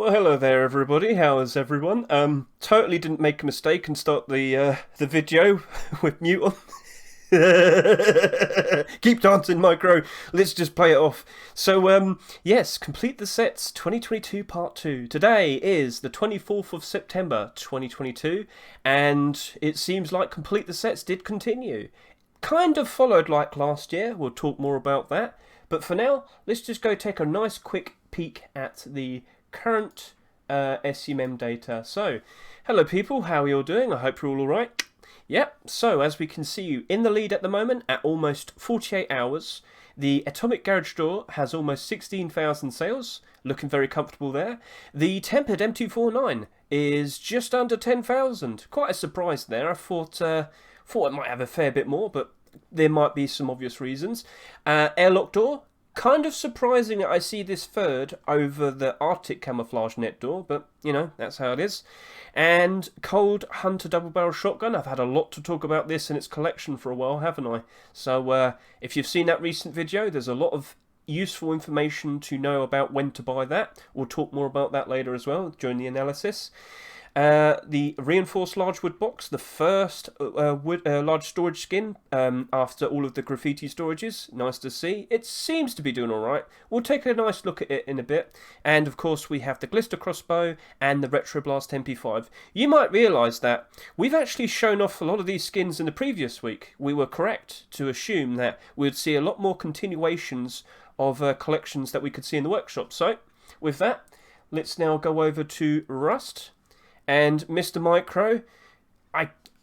Well, hello there, everybody. How is everyone? Totally didn't make a mistake and start the video with mute on. Keep dancing, Micro. Let's just play it off. So, yes, complete the sets 2022 Part 2. Today is the 24th of September 2022, and it seems like complete the sets did continue. Kind of followed like last year. We'll talk more about that. But for now, let's just go take a nice quick peek at the current SUMM data. So, hello people, how are you all doing? I hope you're all alright. Yep, so as we can see you in the lead at the moment at almost 48 hours. The Atomic Garage Door has almost 16,000 sales, looking very comfortable there. The Tempered M249 is just under 10,000. Quite a surprise there. I thought it might have a fair bit more, but there might be some obvious reasons. Airlock Door, kind of surprising that I see this third over the Arctic Camouflage net door, but you know, that's how it is. And Cold Hunter double barrel shotgun. I've had a lot to talk about this and its collection for a while, haven't I? So if you've seen that recent video, there's a lot of useful information to know about when to buy that. We'll talk more about that later as well during the analysis. The reinforced large wood box, the first large storage skin after all of the graffiti storages. Nice to see. It seems to be doing alright. We'll take a nice look at it in a bit. And of course we have the Glister Crossbow and the Retro Blast MP5. You might realise that we've actually shown off a lot of these skins in the previous week. We were correct to assume that we'd see a lot more continuations of collections that we could see in the workshop. So with that, let's now go over to Rust. And Mr. Micro,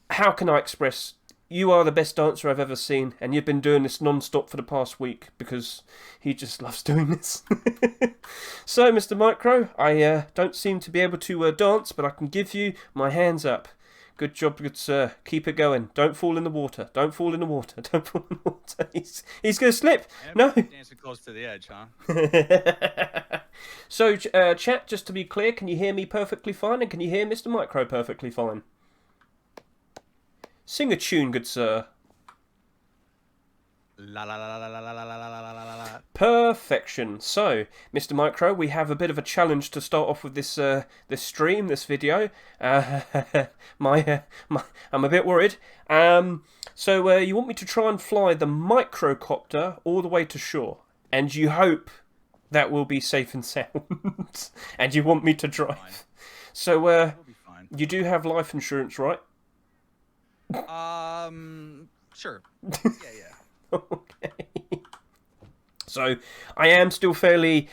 how can I express, you are the best dancer I've ever seen, and you've been doing this non-stop for the past week, because he just loves doing this. So, Mr. Micro, I don't seem to be able to dance, but I can give you my hands up. Good job, good sir. Keep it going. Don't fall in the water. Don't fall in the water. Don't fall in the water. He's going to slip. No. Dancing close to the edge, huh? So, chat, just to be clear, can you hear me perfectly fine? And can you hear Mr. Micro perfectly fine? Sing a tune, good sir. La la la la la la la la la la la la. Perfection. So, Mr. Micro, we have a bit of a challenge to start off with this this stream, this video. I'm a bit worried. So you want me to try and fly the microcopter all the way to shore, and you hope that will be safe and sound, and you want me to drive. Fine. So We'll be fine. you do have life insurance, right? Sure. Yeah. Okay. So I am still fairly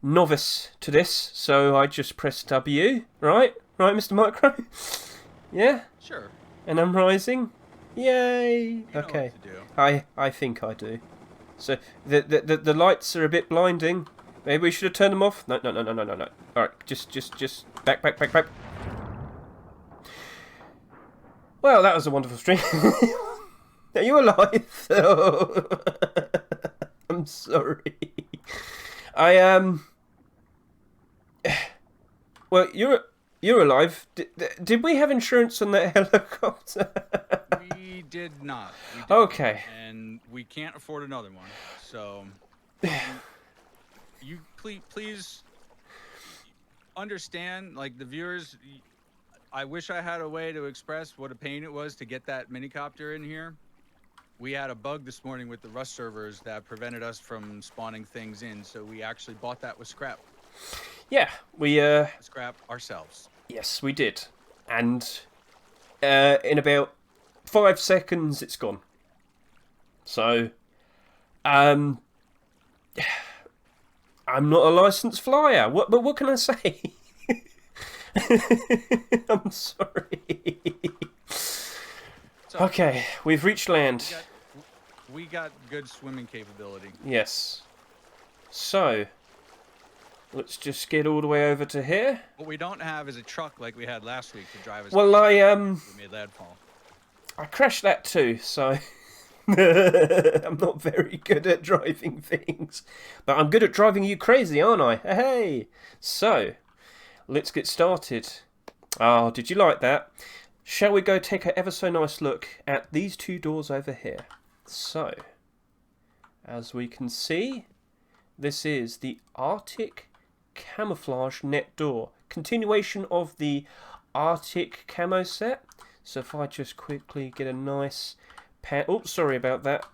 novice to this, so I just press W, right? Right, Mr. Micro? Yeah? Sure. And I'm rising? Yay! You know Okay. what to do. I think I do. So the lights are a bit blinding. Maybe we should have turned them off. No. Alright, just back. Well, that was a wonderful stream. Are you alive? Oh. I'm sorry. I am. Well, you're alive. Did we have insurance on that helicopter? We did not. Okay. And we can't afford another one. So, you please understand, like the viewers. I wish I had a way to express what a pain it was to get that minicopter in here. We had a bug this morning with the Rust servers that prevented us from spawning things in, so we actually bought that with scrap. Yeah, we Scrap ourselves. Yes, we did, and in about 5 seconds, it's gone. So, I'm not a licensed flyer. But what can I say? I'm sorry. So, Okay, we've reached land. we got good swimming capability. Yes. So, let's just get all the way over to here. What we don't have is a truck like we had last week to drive us. Well, we made landfall. I crashed that too, so I'm not very good at driving things. But I'm good at driving you crazy, aren't I? Hey! So, let's get started. Oh, did you like that? Shall we go take an ever so nice look at these two doors over here? So, as we can see, this is the Arctic Camouflage net door. Continuation of the Arctic camo set. So if I just quickly get a nice pan... Oops, sorry about that.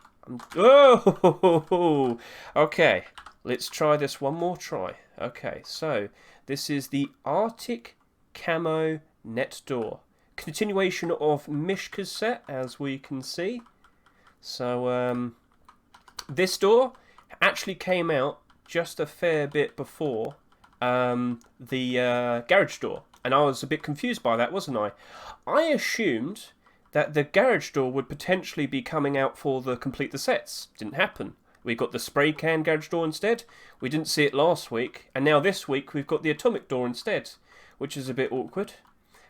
Oh! Okay, let's try this one more try. Okay, so this is the Arctic camo net door. Continuation of Mishka's set, as we can see. So, this door actually came out just a fair bit before the garage door. And I was a bit confused by that, wasn't I? I assumed that the garage door would potentially be coming out for the complete the sets. Didn't happen. We got the Spraycan garage door instead. We didn't see it last week. And now this week we've got the atomic door instead, which is a bit awkward.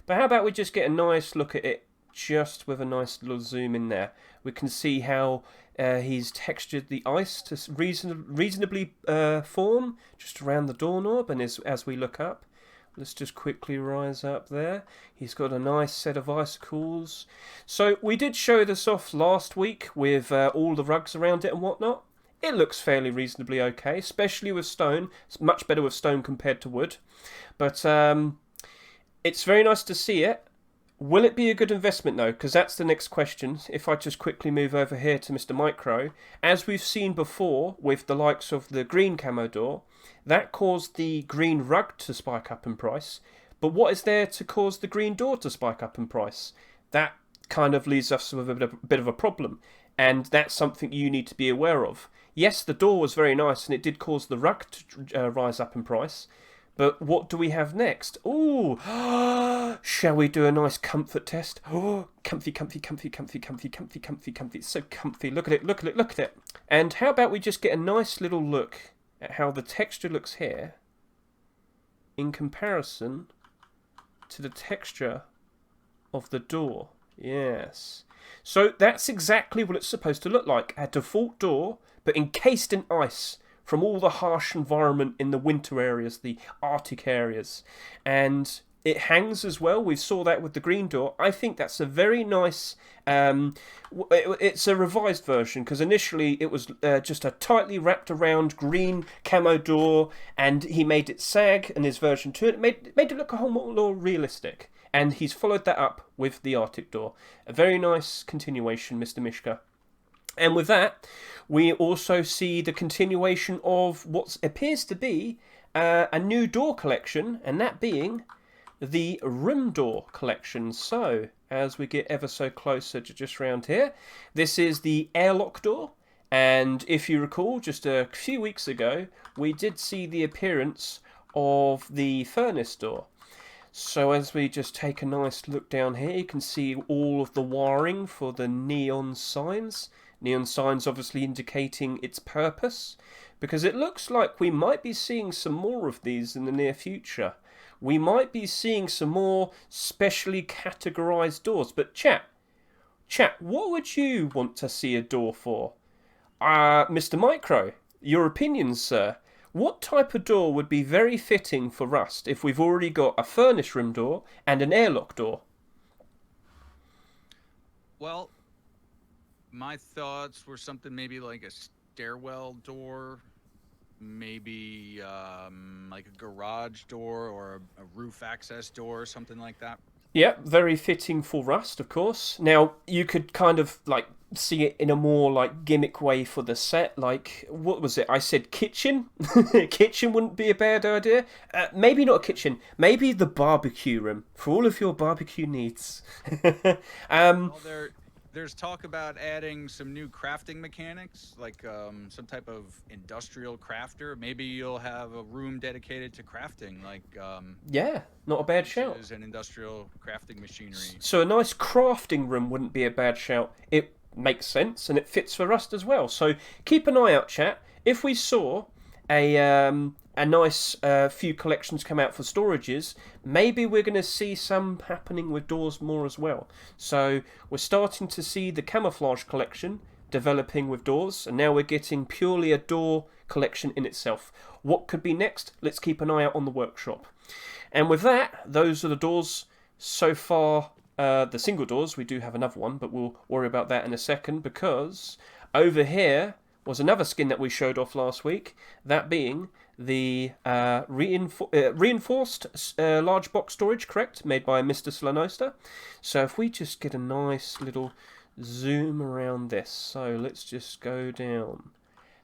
But how about we just get a nice look at it, just with a nice little zoom in there. We can see how he's textured the ice to reasonably form just around the doorknob, and as we look up. Let's just quickly rise up there. He's got a nice set of icicles. So we did show this off last week with all the rugs around it and whatnot. It looks fairly reasonably okay, especially with stone. It's much better with stone compared to wood. But it's very nice to see it. Will it be a good investment though? Because that's the next question. If I just quickly move over here to Mr. Micro. As we've seen before with the likes of the green camo door, that caused the green rug to spike up in price. But what is there to cause the green door to spike up in price? That kind of leaves us with a bit of a problem. And that's something you need to be aware of. Yes, the door was very nice and it did cause the rug to rise up in price. But what do we have next? Ooh, shall we do a nice comfort test? Oh, comfy, comfy, comfy, comfy, comfy, comfy, comfy, comfy. It's so comfy. Look at it, look at it, look at it. And how about we just get a nice little look at how the texture looks here in comparison to the texture of the door. Yes. So that's exactly what it's supposed to look like. A default door, but encased in ice. From all the harsh environment in the winter areas, the Arctic areas. And it hangs as well. We saw that with the green door. I think that's a very nice... it's a revised version, because initially it was just a tightly wrapped around green camo door, and he made it sag in his version 2. It made it look a whole lot more realistic. And he's followed that up with the Arctic door. A very nice continuation, Mr. Mishka. And with that, we also see the continuation of what appears to be a new door collection, and that being the room door collection. So, as we get ever so closer to just round here, this is the Airlock Door. And if you recall, just a few weeks ago, we did see the appearance of the furnace door. So as we just take a nice look down here, you can see all of the wiring for the neon signs. Neon signs obviously indicating its purpose, because it looks like we might be seeing some more of these in the near future. We might be seeing some more specially categorized doors. But chat, what would you want to see a door for? Mr. Micro, your opinions, sir. What type of door would be very fitting for Rust if we've already got a furnace room door and an airlock door? Well, my thoughts were something maybe like a stairwell door, maybe like a garage door or a roof access door, something like that. Yeah, very fitting for Rust, of course. Now, you could kind of like see it in a more like gimmick way for the set. Like, what was it? I said kitchen. Kitchen wouldn't be a bad idea. Maybe not a kitchen. Maybe the barbecue room for all of your barbecue needs. Well, there's talk about adding some new crafting mechanics, like some type of industrial crafter. Maybe you'll have a room dedicated to crafting, like yeah, not a bad shout. And industrial crafting machinery. So a nice crafting room wouldn't be a bad shout. It makes sense and it fits for Rust as well. So keep an eye out, chat. If we saw a nice few collections come out for storages, maybe we're going to see some happening with doors more as well. So we're starting to see the Camouflage collection developing with doors, and now we're getting purely a door collection in itself. What could be next? Let's keep an eye out on the workshop. And with that, those are the doors so far. The single doors, we do have another one, but we'll worry about that in a second, because over here was another skin that we showed off last week, that being the reinforced large box storage, correct, made by Mr. Slanoster. So if we just get a nice little zoom around this, so let's just go down.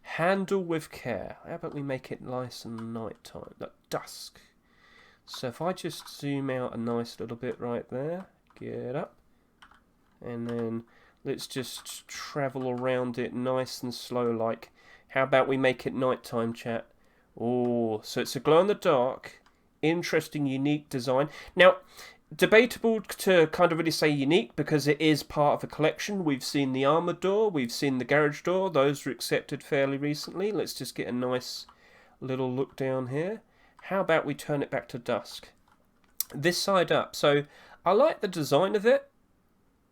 Handle with care. How about we make it nice and nighttime, at dusk. So if I just zoom out a nice little bit right there, get up, and then let's just travel around it nice and slow like. How about we make it nighttime, chat? Oh, so it's a glow-in-the-dark, interesting, unique design. Now, debatable to kind of really say unique because it is part of a collection. We've seen the armored door, we've seen the garage door. Those were accepted fairly recently. Let's just get a nice little look down here. How about we turn it back to dusk? This side up. So I like the design of it,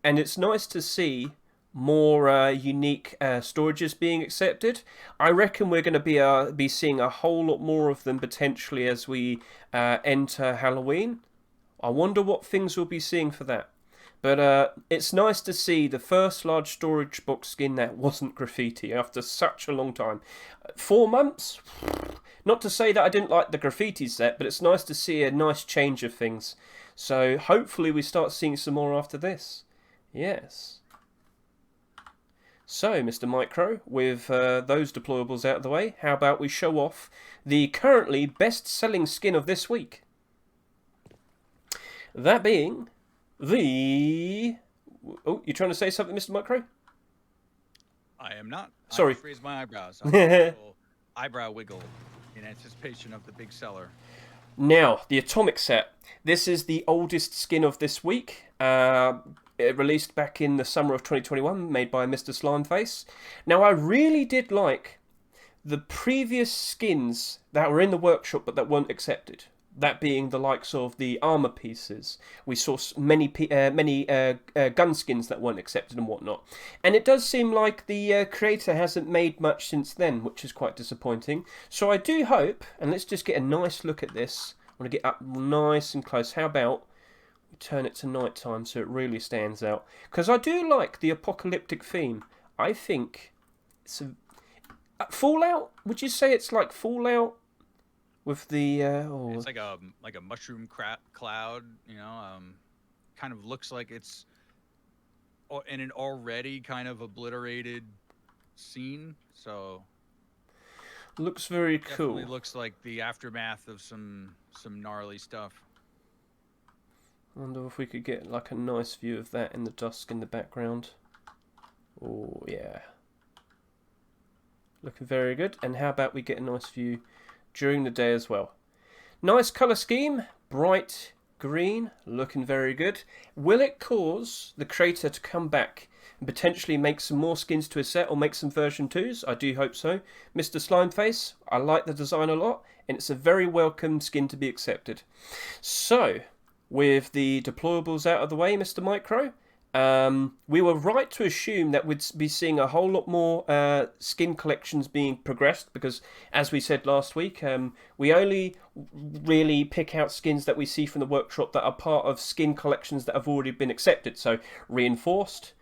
and it's nice to see more unique storages being accepted. I reckon we're going to be seeing a whole lot more of them potentially as we enter Halloween. I wonder what things we'll be seeing for that. But it's nice to see the first large storage box skin that wasn't graffiti after such a long time. 4 months? Not to say that I didn't like the graffiti set, but it's nice to see a nice change of things. So hopefully we start seeing some more after this. Yes. So, Mr. Micro, with those deployables out of the way, how about we show off the currently best-selling skin of this week? That being the... Oh, you trying to say something, Mr. Micro? I am not. Sorry. I just raised my eyebrows. A little eyebrow wiggle in anticipation of the big seller. Now, the Atomic set. This is the oldest skin of this week. It released back in the summer of 2021, made by Mr. Slimeface. Now, I really did like the previous skins that were in the workshop but that weren't accepted. That being the likes of the armor pieces. We saw many gun skins that weren't accepted and whatnot. And it does seem like the creator hasn't made much since then, which is quite disappointing. So I do hope, and let's just get a nice look at this. I want to get up nice and close. How about we turn it to nighttime so it really stands out? Because I do like the apocalyptic theme. I think it's a... Fallout? Would you say it's like Fallout? With the it's like a mushroom cloud, you know. Kind of looks like it's in an already kind of obliterated scene. So looks very cool. Definitely looks like the aftermath of some gnarly stuff. I wonder if we could get like a nice view of that in the dusk in the background. Oh yeah, looking very good. And how about we get a nice view during the day as well? Nice colour scheme, bright green, looking very good. Will it cause the creator to come back and potentially make some more skins to his set or make some version 2s? I do hope so. Mr. Slimeface, I like the design a lot, and it's a very welcome skin to be accepted. So, with the deployables out of the way, Mr. Micro, we were right to assume that we'd be seeing a whole lot more skin collections being progressed because, as we said last week, we only really pick out skins that we see from the workshop that are part of skin collections that have already been accepted. So, Reinforced,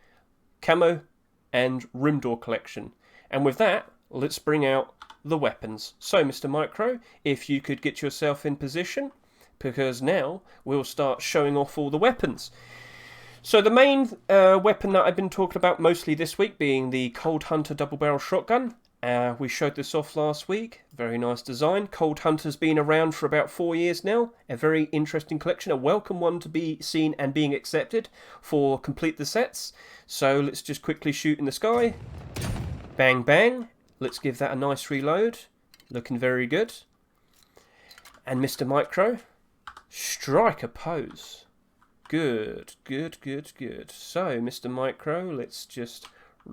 Camo, and Room Door collection. And with that, let's bring out the weapons. So, Mr. Micro, if you could get yourself in position, because now we'll start showing off all the weapons. So the main weapon that I've been talking about mostly this week being the Cold Hunter double barrel shotgun. We showed this off last week. Very nice design. Cold Hunter's been around for about 4 years now. A very interesting collection. A welcome one to be seen and being accepted for complete the sets. So let's just quickly shoot in the sky. Bang bang. Let's give that a nice reload. Looking very good. And Mr. Micro, strike a pose. Good, good, good, good. So, Mr. Micro, let's just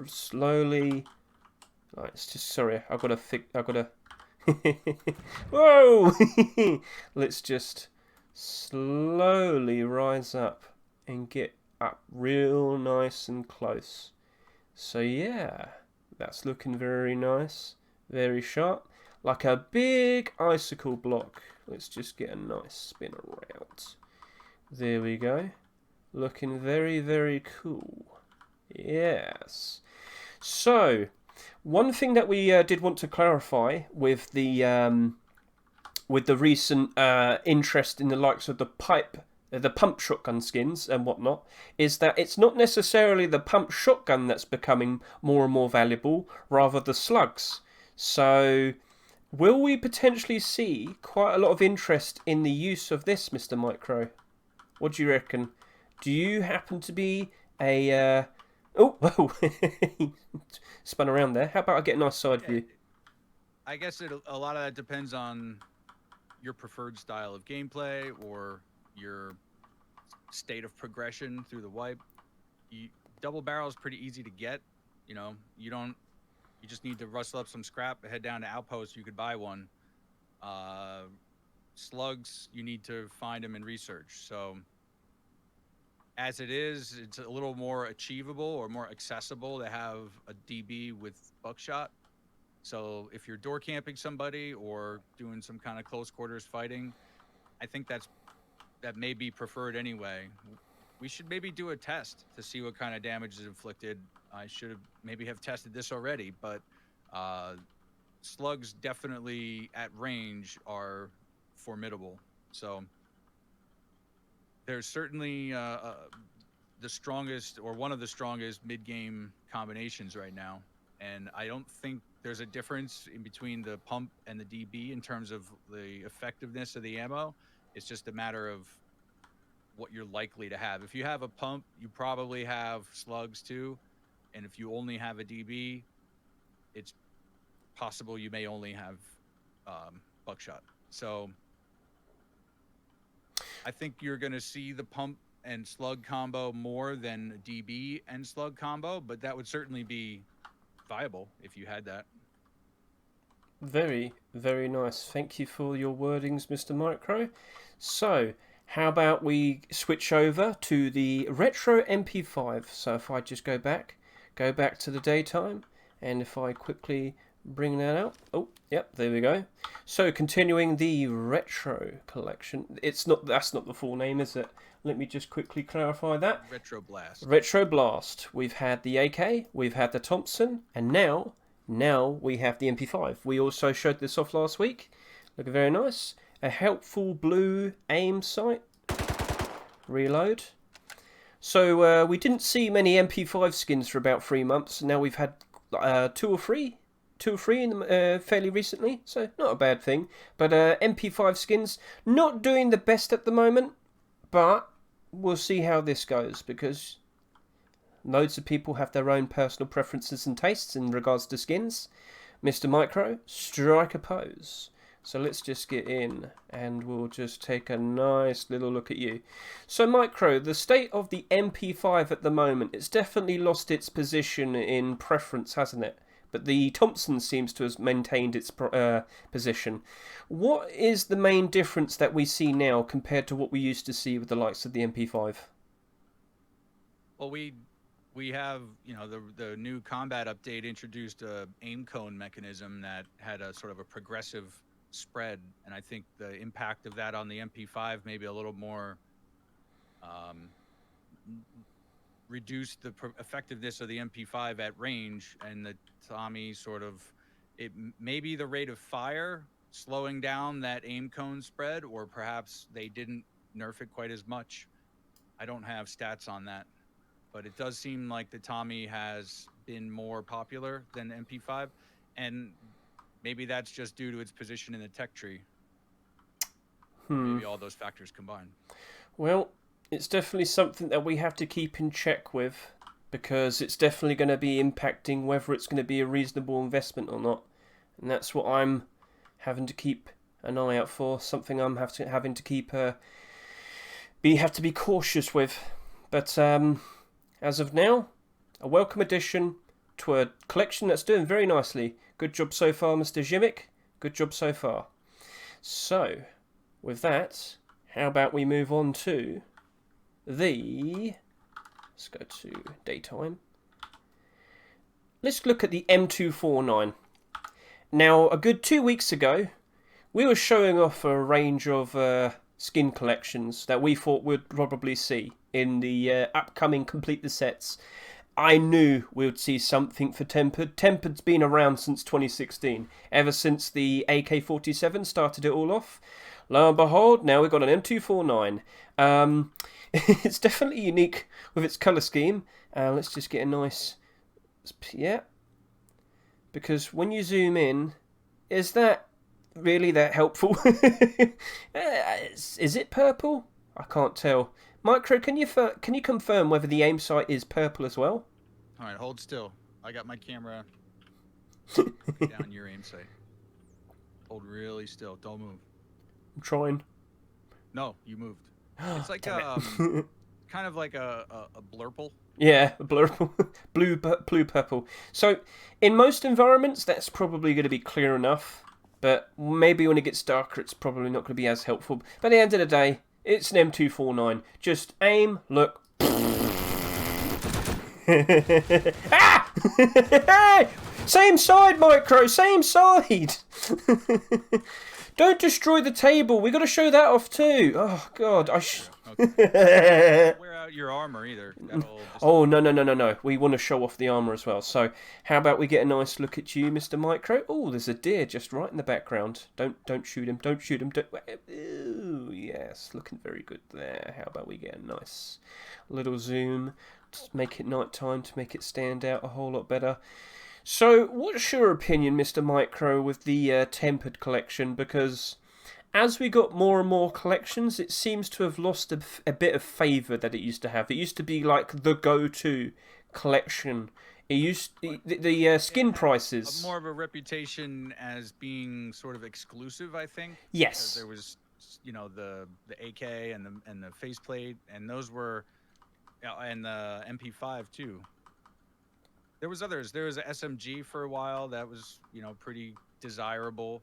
slowly... Right, it's just, sorry, I've got to... Whoa! Let's just slowly rise up and get up real nice and close. So, yeah, that's looking very nice, very sharp. Like a big icicle block. Let's just get a nice spin around. There we go. Looking very, very cool. Yes. So, one thing that we did want to clarify with the with the recent interest in the likes of the pump shotgun skins and whatnot, is that it's not necessarily the pump shotgun that's becoming more and more valuable, rather the slugs. So, will we potentially see quite a lot of interest in the use of this, Mr. Micro? What do you reckon? Do you happen to be a... Oh, whoa. Spun around there. How about I get a nice side view? I guess a lot of that depends on your preferred style of gameplay or your state of progression through the wipe. Double barrel is pretty easy to get. You know, you just need to rustle up some scrap, head down to Outpost, you could buy one. Slugs, you need to find them and research. So as it is, it's a little more achievable or more accessible to have a DB with buckshot. So if you're door camping somebody or doing some kind of close quarters fighting, I think that may be preferred anyway. We should maybe do a test to see what kind of damage is inflicted. I should maybe have tested this already, but slugs definitely at range are formidable. So there's certainly the strongest, or one of the strongest mid-game combinations right now. And I don't think there's a difference in between the pump and the DB in terms of the effectiveness of the ammo. It's just a matter of what you're likely to have. If you have a pump, you probably have slugs too. And if you only have a DB, it's possible you may only have buckshot. So I think you're going to see the pump and slug combo more than DB and slug combo, but that would certainly be viable if you had that. Very, very nice. Thank you for your wordings, Mr. Micro. So, how about we switch over to the Retro MP5? So if I just go back to the daytime, and if I quickly bring that out. Oh, yep, there we go. So continuing the Retro collection. That's not the full name, is it? Let me just quickly clarify that. Retro Blast. Retro Blast. We've had the AK, we've had the Thompson, and now we have the MP5. We also showed this off last week. Looking very nice. A helpful blue aim sight. Reload. So we didn't see many MP5 skins for about 3 months. Now we've had two or three in fairly recently, so not a bad thing. But MP5 skins not doing the best at the moment, but we'll see how this goes, because loads of people have their own personal preferences and tastes in regards to skins. Mr. Micro, strike a pose. So let's just get in and we'll just take a nice little look at you. So Micro, the state of the MP5 at the moment, it's definitely lost its position in preference, hasn't it? But the Thompson seems to have maintained its position. What is the main difference that we see now compared to what we used to see with the likes of the MP5? Well, we have, you know, the new combat update introduced a aim cone mechanism that had a sort of a progressive spread, and I think the impact of that on the MP5 maybe a little more reduced the effectiveness of the MP5 at range, and the Tommy sort of, it maybe the rate of fire slowing down that aim cone spread, or perhaps they didn't nerf it quite as much. I don't have stats on that, but it does seem like the Tommy has been more popular than the MP5, and maybe that's just due to its position in the tech tree. Maybe all those factors combined. Well, it's definitely something that we have to keep in check with, because it's definitely going to be impacting whether it's going to be a reasonable investment or not. And that's what I'm having to keep an eye out for, something I'm having to keep have to be cautious with. But as of now, a welcome addition to a collection that's doing very nicely. Good job so far, Mr. Jimmick. Good job so far. So, with that, how about we move on to the... Let's go to daytime. Let's look at the M249. Now, a good 2 weeks ago, we were showing off a range of skin collections that we thought we'd probably see in the upcoming Complete the Sets. I knew we would see something for Tempered. Tempered's been around since 2016, ever since the AK-47 started it all off. Lo and behold, now we've got an M249. It's definitely unique with its colour scheme. Let's just get a nice... Yeah. Because when you zoom in, is that really that helpful? Is it purple? I can't tell. Micro, can you confirm whether the aim sight is purple as well? All right, hold still. I got my camera down your aim sight. Hold really still. Don't move. I'm trying. No, you moved. It's like kind of like a blurple. Yeah, a blurple, blue purple. So, in most environments, that's probably going to be clear enough. But maybe when it gets darker, it's probably not going to be as helpful. But at the end of the day, it's an M249. Just aim, look. Ah! Same side, Micro, same side. Don't destroy the table. We got to show that off too. Oh God, okay. Wear out your armor either. Oh no. We want to show off the armor as well. So how about we get a nice look at you, Mr. Micro? Oh, there's a deer just right in the background. Don't shoot him. Don't shoot him. Ooh, yes, looking very good there. How about we get a nice little zoom to make it night time to make it stand out a whole lot better. So, what's your opinion, Mr. Micro, with the Tempered collection? Because as we got more and more collections, it seems to have lost a bit of favour that it used to have. It used to be like the go-to collection. It used the skin prices. More of a reputation as being sort of exclusive, I think. Yes. Because there was, the AK and the faceplate, and those were, and the MP5 too. There was others. There was a SMG for a while that was, pretty desirable.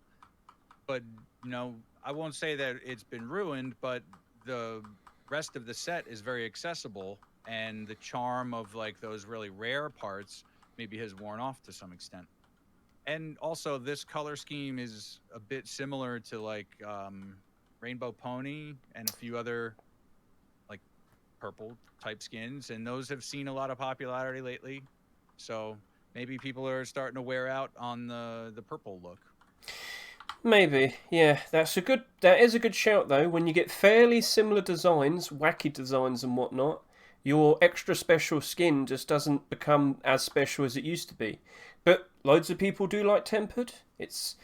But, I won't say that it's been ruined, but the rest of the set is very accessible. And the charm of, like, those really rare parts maybe has worn off to some extent. And also, this color scheme is a bit similar to, like, Rainbow Pony and a few other, like, purple-type skins. And those have seen a lot of popularity lately. So maybe people are starting to wear out on the purple look. Maybe, yeah. That is a good shout though. When you get fairly similar designs, wacky designs and whatnot, your extra special skin just doesn't become as special as it used to be. But loads of people do like Tempered. It's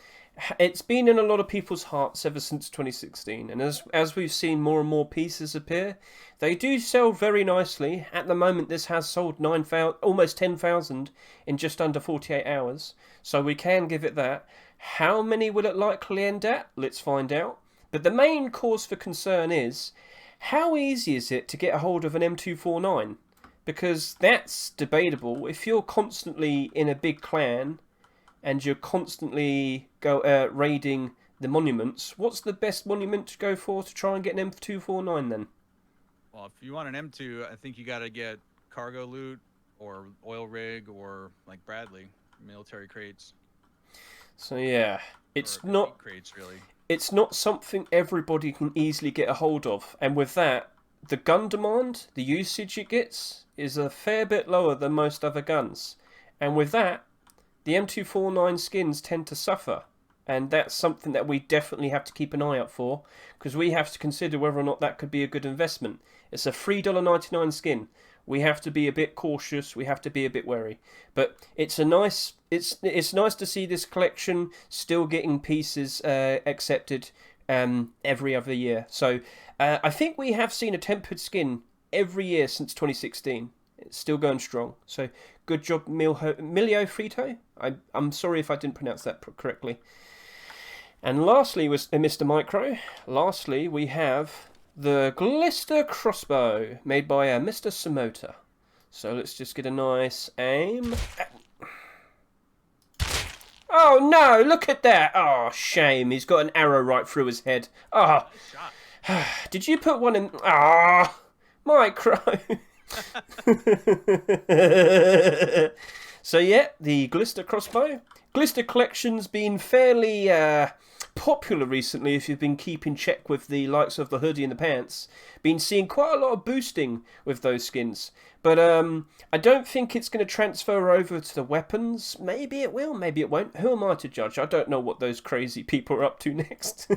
been in a lot of people's hearts ever since 2016, and as we've seen more and more pieces appear, they do sell very nicely. At the moment, this has sold almost 10,000 in just under 48 hours, so we can give it that. How many will it likely end at? Let's find out. But the main cause for concern is, how easy is it to get a hold of an M249? Because that's debatable. If you're constantly in a big clan and you're constantly raiding the monuments, what's the best monument to go for to try and get an M249 then? Well, if you want an M2, I think you got to get cargo loot or oil rig or, like Bradley, military crates. So yeah, it's not crates really. It's not something everybody can easily get a hold of, and with that, the gun demand, the usage it gets, is a fair bit lower than most other guns, and with that, the M249 skins tend to suffer, and that's something that we definitely have to keep an eye out for, because we have to consider whether or not that could be a good investment. It's a $3.99 skin. We have to be a bit cautious. We have to be a bit wary. But it's nice to see this collection still getting pieces accepted every other year. So I think we have seen a Tempered skin every year since 2016. It's still going strong. So good job, Milio Frito. I'm sorry if I didn't pronounce that correctly. And lastly, was Mr. Micro. Lastly, we have the Glister Crossbow, made by Mr. Samota. So let's just get a nice aim. Oh no, look at that. Oh, shame. He's got an arrow right through his head. Oh. Did you put one in? Ah, Micro. So yeah, the Glister Crossbow. Glister collection's been fairly popular recently, if you've been keeping check with the likes of the Hoodie and the Pants, been seeing quite a lot of boosting with those skins. But I don't think it's going to transfer over to the weapons. Maybe it will, maybe it won't. Who am I to judge? I don't know what those crazy people are up to next.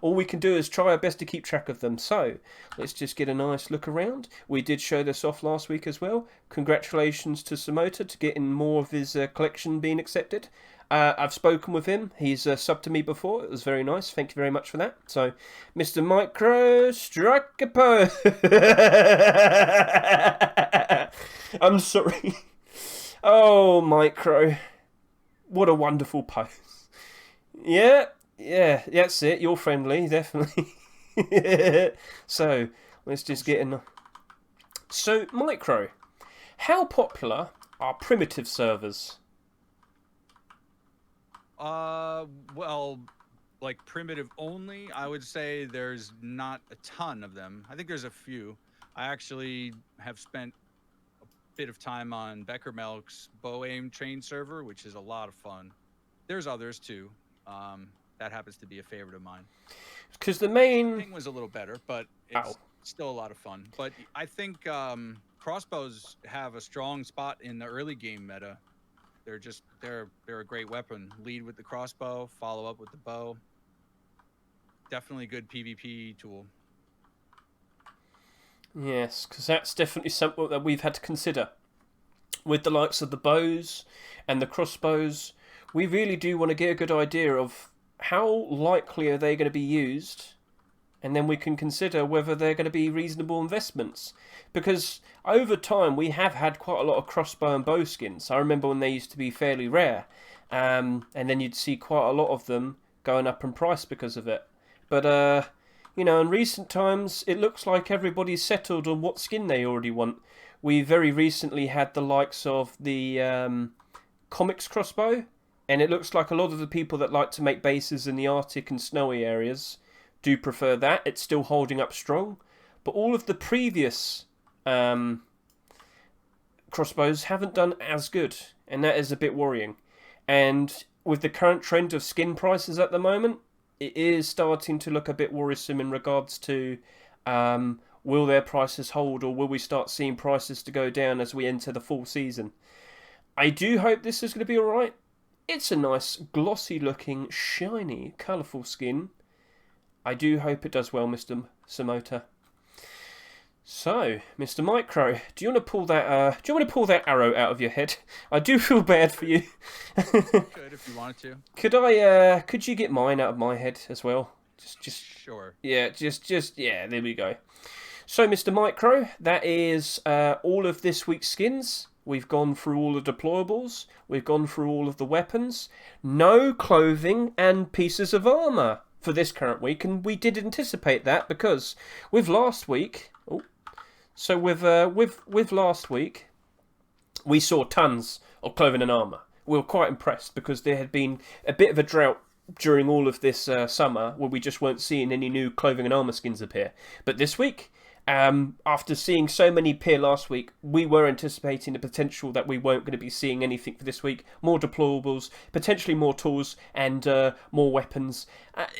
All we can do is try our best to keep track of them. So let's just get a nice look around. We did show this off last week as well. Congratulations to Samota to getting more of his collection being accepted. I've spoken with him. He's subbed to me before. It was very nice. Thank you very much for that. So, Mr. Micro, strike a pose. I'm sorry. Oh, Micro. What a wonderful pose. Yeah, that's it. You're friendly, definitely. So, let's just get in. So, Micro, how popular are primitive servers? Well, like primitive only, I would say there's not a ton of them. I think there's a few. I actually have spent a bit of time on Becker Melk's bow aim train server, which is a lot of fun. There's others too. That happens to be a favorite of mine. Because the main thing was a little better, but it's still a lot of fun. But I think crossbows have a strong spot in the early game meta. They're a great weapon. Lead with the crossbow, follow up with the bow. Definitely a good PvP tool. Yes, because that's definitely something that we've had to consider. With the likes of the bows and the crossbows, we really do want to get a good idea of how likely are they going to be used, and then we can consider whether they're going to be reasonable investments. Because over time we have had quite a lot of crossbow and bow skins. I remember when they used to be fairly rare, and then you'd see quite a lot of them going up in price because of it. But you know, in recent times it looks like everybody's settled on what skin they already want. We very recently had the likes of the comics crossbow, and it looks like a lot of the people that like to make bases in the Arctic and snowy areas do prefer that. It's still holding up strong, but all of the previous crossbows haven't done as good, and that is a bit worrying. And with the current trend of skin prices at the moment, it is starting to look a bit worrisome in regards to will their prices hold, or will we start seeing prices to go down as we enter the fall season. I do hope this is going to be alright. It's a nice glossy looking shiny colourful skin. I do hope it does well, Mr. Samota. So, Mr. Micro, do you want to pull that? Do you want to pull that arrow out of your head? I do feel bad for you. Could if you wanted to. Could I? Could you get mine out of my head as well? Just. Sure. Yeah, just. Yeah, there we go. So, Mr. Micro, that is all of this week's skins. We've gone through all the deployables. We've gone through all of the weapons. No clothing and pieces of armour for this current week, and we did anticipate that because with last week, with last week, we saw tons of clothing and armour. We were quite impressed because there had been a bit of a drought during all of this summer where we just weren't seeing any new clothing and armour skins appear. But this week, after seeing so many appear last week, we were anticipating the potential that we weren't going to be seeing anything for this week. More deployables, potentially more tools, and more weapons.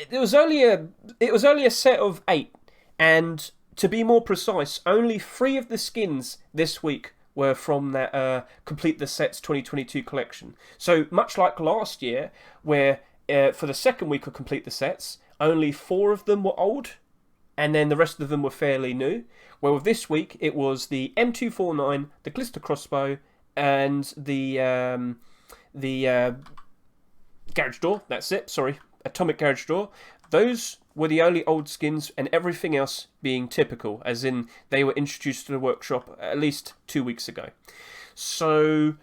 It was only a set of 8, and to be more precise, only 3 of the skins this week were from that Complete the Sets 2022 collection. So much like last year, where for the second week of Complete the Sets, only 4 of them were old, and then the rest of them were fairly new. Well, with this week, it was the M249, the Glister Crossbow, and the Garage Door. That's it, sorry. Atomic Garage Door. Those were the only old skins, and everything else being typical, as in they were introduced to the workshop at least 2 weeks ago. So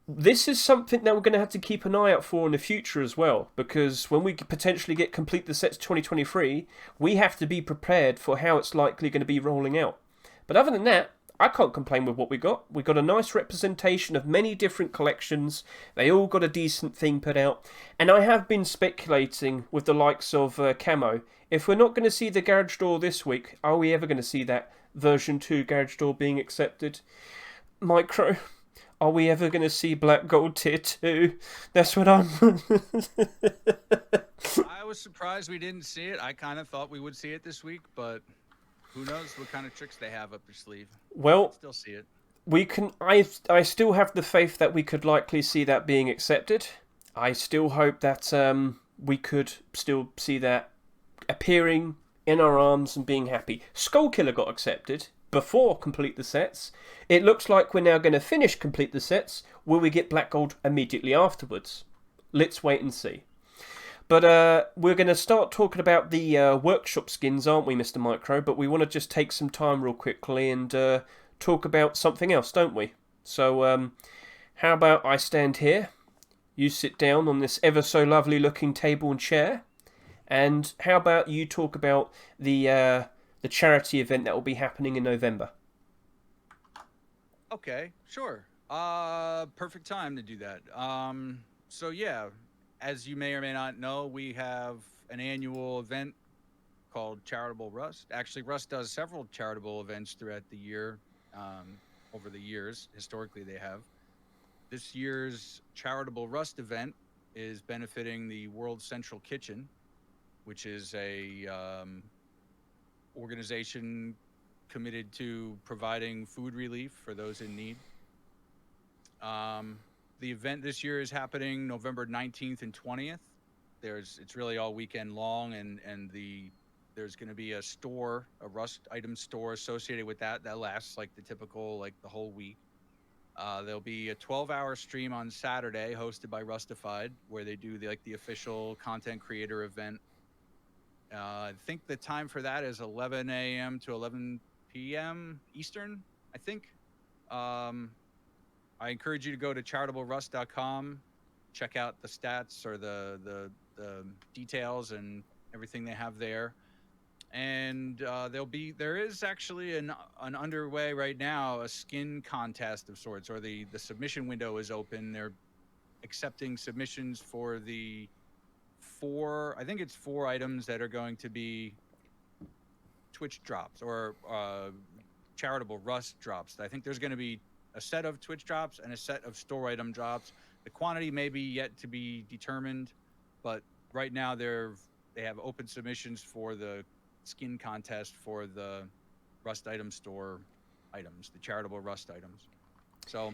this is something that we're going to have to keep an eye out for in the future as well, because when we potentially get Complete the Sets 2023, we have to be prepared for how it's likely going to be rolling out. But other than that, I can't complain with what we got. We got a nice representation of many different collections. They all got a decent thing put out. And I have been speculating with the likes of Camo. If we're not going to see the Garage Door this week, are we ever going to see that version 2 Garage Door being accepted? Micro, Are we ever going to see Black Gold Tier 2? That's what I'm... I was surprised we didn't see it. I kind of thought we would see it this week, but who knows what kind of tricks they have up their sleeve. Well, Still see it. we can. I still have the faith that we could likely see that being accepted. I still hope that we could still see that appearing in our arms and being happy. Skullkiller got accepted before Complete the Sets. It looks like we're now going to finish Complete the Sets. Will we get Black Gold immediately afterwards? Let's wait and see. But we're going to start talking about the workshop skins, aren't we, Mr. Micro? But we want to just take some time real quickly and talk about something else, don't we? So how about I stand here, you sit down on this ever so lovely looking table and chair, and how about you talk about the charity event that will be happening in November? Okay, sure. Perfect time to do that. So yeah, as you may or may not know, we have an annual event called Charitable Rust. Actually, Rust does several charitable events throughout the year, over the years. Historically, they have. This year's Charitable Rust event is benefiting the World Central Kitchen, which is a organization committed to providing food relief for those in need. The event this year is happening November 19th and 20th. It's really all weekend long, and there's going to be a store, a Rust item store associated with that lasts like the typical, like the whole week. There'll be a 12-hour stream on Saturday hosted by Rustified, where they do the official content creator event. I think the time for that is 11 a.m. to 11 p.m. Eastern, I think. I encourage you to go to charitablerust.com, check out the stats or the details and everything they have there. And there is actually an underway right now, a skin contest of sorts, or the submission window is open. They're accepting submissions for the four items that are going to be Twitch drops or Charitable Rust drops. I think there's going to be a set of Twitch drops and a set of store item drops. The quantity may be yet to be determined, but right now they have open submissions for the skin contest for the Rust item store items, the Charitable Rust items. So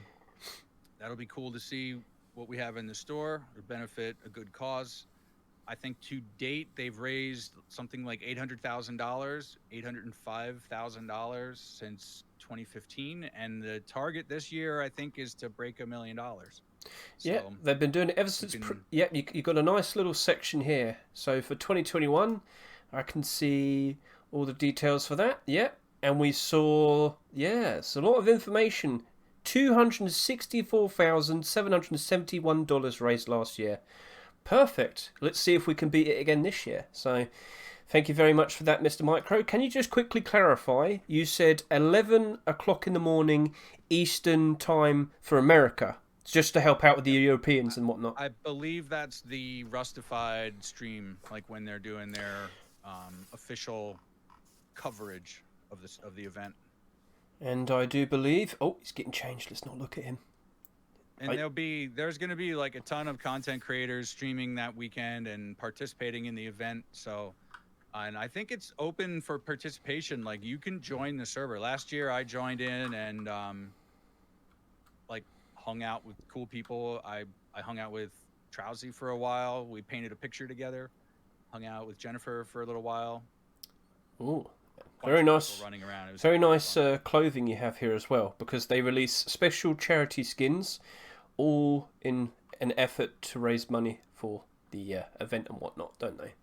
that'll be cool to see what we have in the store to benefit a good cause. I think to date they've raised something like $800,000, $805,000 since 2015, and the target this year I think is to break $1 million. Yeah, they've been doing it ever since. Yeah, you got a nice little section here. So for 2021, I can see all the details for that. Yeah, and we saw it's a lot of information. $264,771 raised last year. Perfect. Let's see if we can beat it again this year. So thank you very much for that, Mr. Micro. Can you just quickly clarify? You said 11 o'clock in the morning Eastern time for America, just to help out with the Europeans and whatnot. I believe that's the Rustified stream, like when they're doing their official coverage of the event. And I do believe... Oh, he's getting changed. Let's not look at him. And there's going to be like a ton of content creators streaming that weekend and participating in the event. So, and I think it's open for participation. Like, you can join the server. Last year I joined in and hung out with cool people. I hung out with Trousy for a while. We painted a picture together. Hung out with Jennifer for a little while. Ooh. Very nice. Very nice clothing you have here as well, because they release special charity skins, all in an effort to raise money for the event and whatnot, don't they?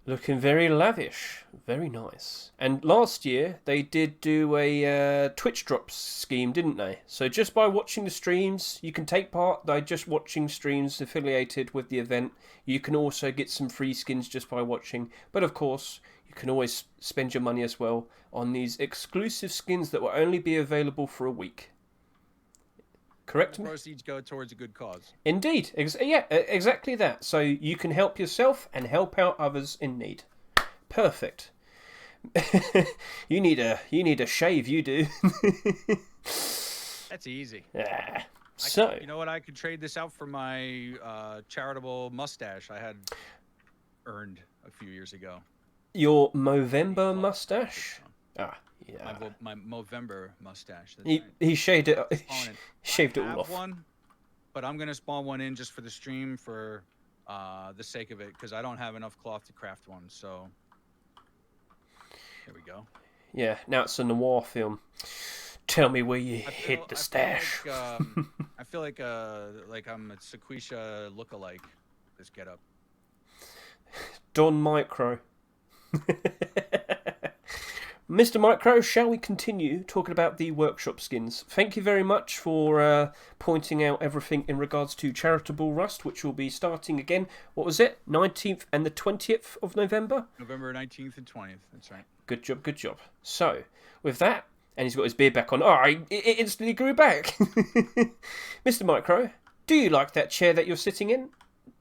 Looking very lavish, very nice. And last year they did do a Twitch drops scheme, didn't they? So just by watching the streams, you can take part by just watching streams affiliated with the event. You can also get some free skins just by watching, but of course you can always spend your money as well on these exclusive skins that will only be available for a week. Correct me? Proceeds go towards a good cause. Indeed. Exactly that. So you can help yourself and help out others in need. Perfect. You need a shave, you do. That's easy. Yeah. You So, know what? I could trade this out for my charitable mustache I had earned a few years ago. your Movember mustache? Ah, yeah. My Movember mustache. That's He, right. he shaved it. Spawn it. Shaved it I all have off. one, but I'm gonna spawn one in just for the stream for the sake of it, because I don't have enough cloth to craft one. So here we go. Yeah. Now it's a noir film. Tell me where you hid the stash. I feel like I'm a Sequisha lookalike. This getup. Don Micro. Mr. Micro, shall we continue talking about the workshop skins? Thank you very much for pointing out everything in regards to Charitable Rust, which will be starting again. What was it? 19th and the 20th of November? November 19th and 20th. That's right. Good job, good job. So, with that, and he's got his beard back on. Oh, it instantly grew back. Mr. Micro, do you like that chair that you're sitting in?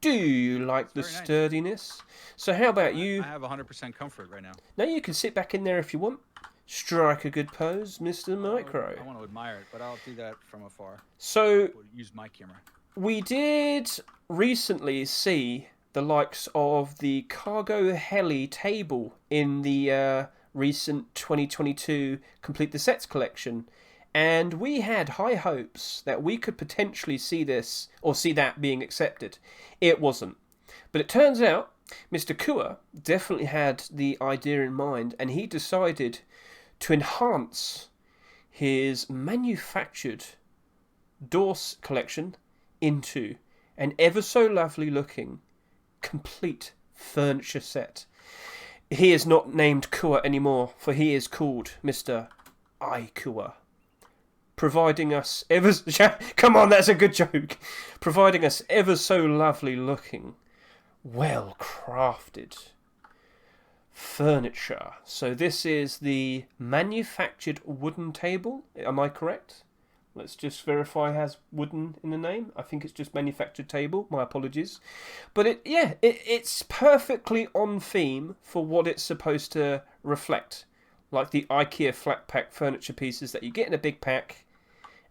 Do you like the sturdiness? So how about you? I have 100% comfort right now. No, you can sit back in there if you want. Strike a good pose, Mr. Micro. I want to admire it, but I'll do that from afar. So, Use my camera. we did recently see the likes of the cargo heli table in the recent 2022 Complete the Sets collection. And we had high hopes that we could potentially see this, or see that being accepted. It wasn't. But it turns out, Mr. Kua definitely had the idea in mind, and he decided to enhance his manufactured Dorse collection into an ever so lovely looking complete furniture set. He is not named Kua anymore, for he is called Mr. I Kua. Providing us ever... Come on, that's a good joke. Providing us ever so lovely looking, well crafted furniture. So this is the manufactured wooden table. Am I correct? Let's just verify it has wooden in the name. I think it's just manufactured table. My apologies. But it's perfectly on theme for what it's supposed to reflect. Like the IKEA flat pack furniture pieces that you get in a big pack,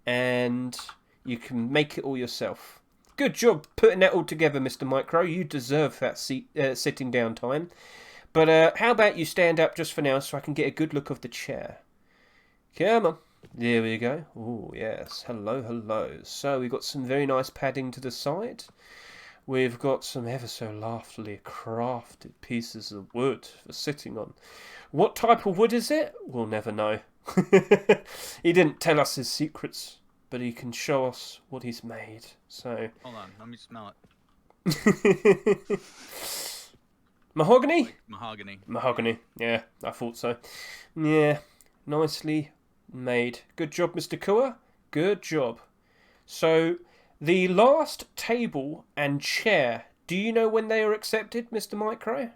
and you can make it all yourself. Good job putting that all together, Mr. Micro. You deserve that sitting down time. But how about you stand up just for now so I can get a good look of the chair. Come on. There we go. Oh, yes. Hello, hello. So we've got some very nice padding to the side. We've got some ever so loftily crafted pieces of wood for sitting on. What type of wood is it? We'll never know. He didn't tell us his secrets, but he can show us what he's made. So hold on, let me smell it. Mahogany? Like mahogany. Mahogany. Yeah, I thought so. Yeah, nicely made. Good job, Mr. Kua. Good job. So the last table and chair. Do you know when they are accepted, Mr. Micro?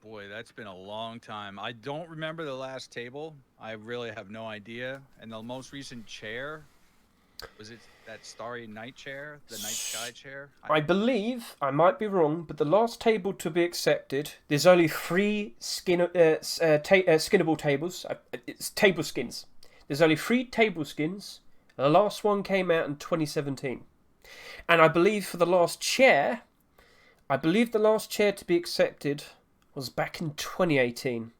Boy, that's been a long time. I don't remember the last table. I really have no idea. And the most recent chair, was it that Starry Night chair? The Night Sky chair? I believe, I might be wrong, but the last table to be accepted, there's only 3 skinnable tables. It's table skins. There's only 3 table skins. The last one came out in 2017. And I believe for the last chair, to be accepted was back in 2018.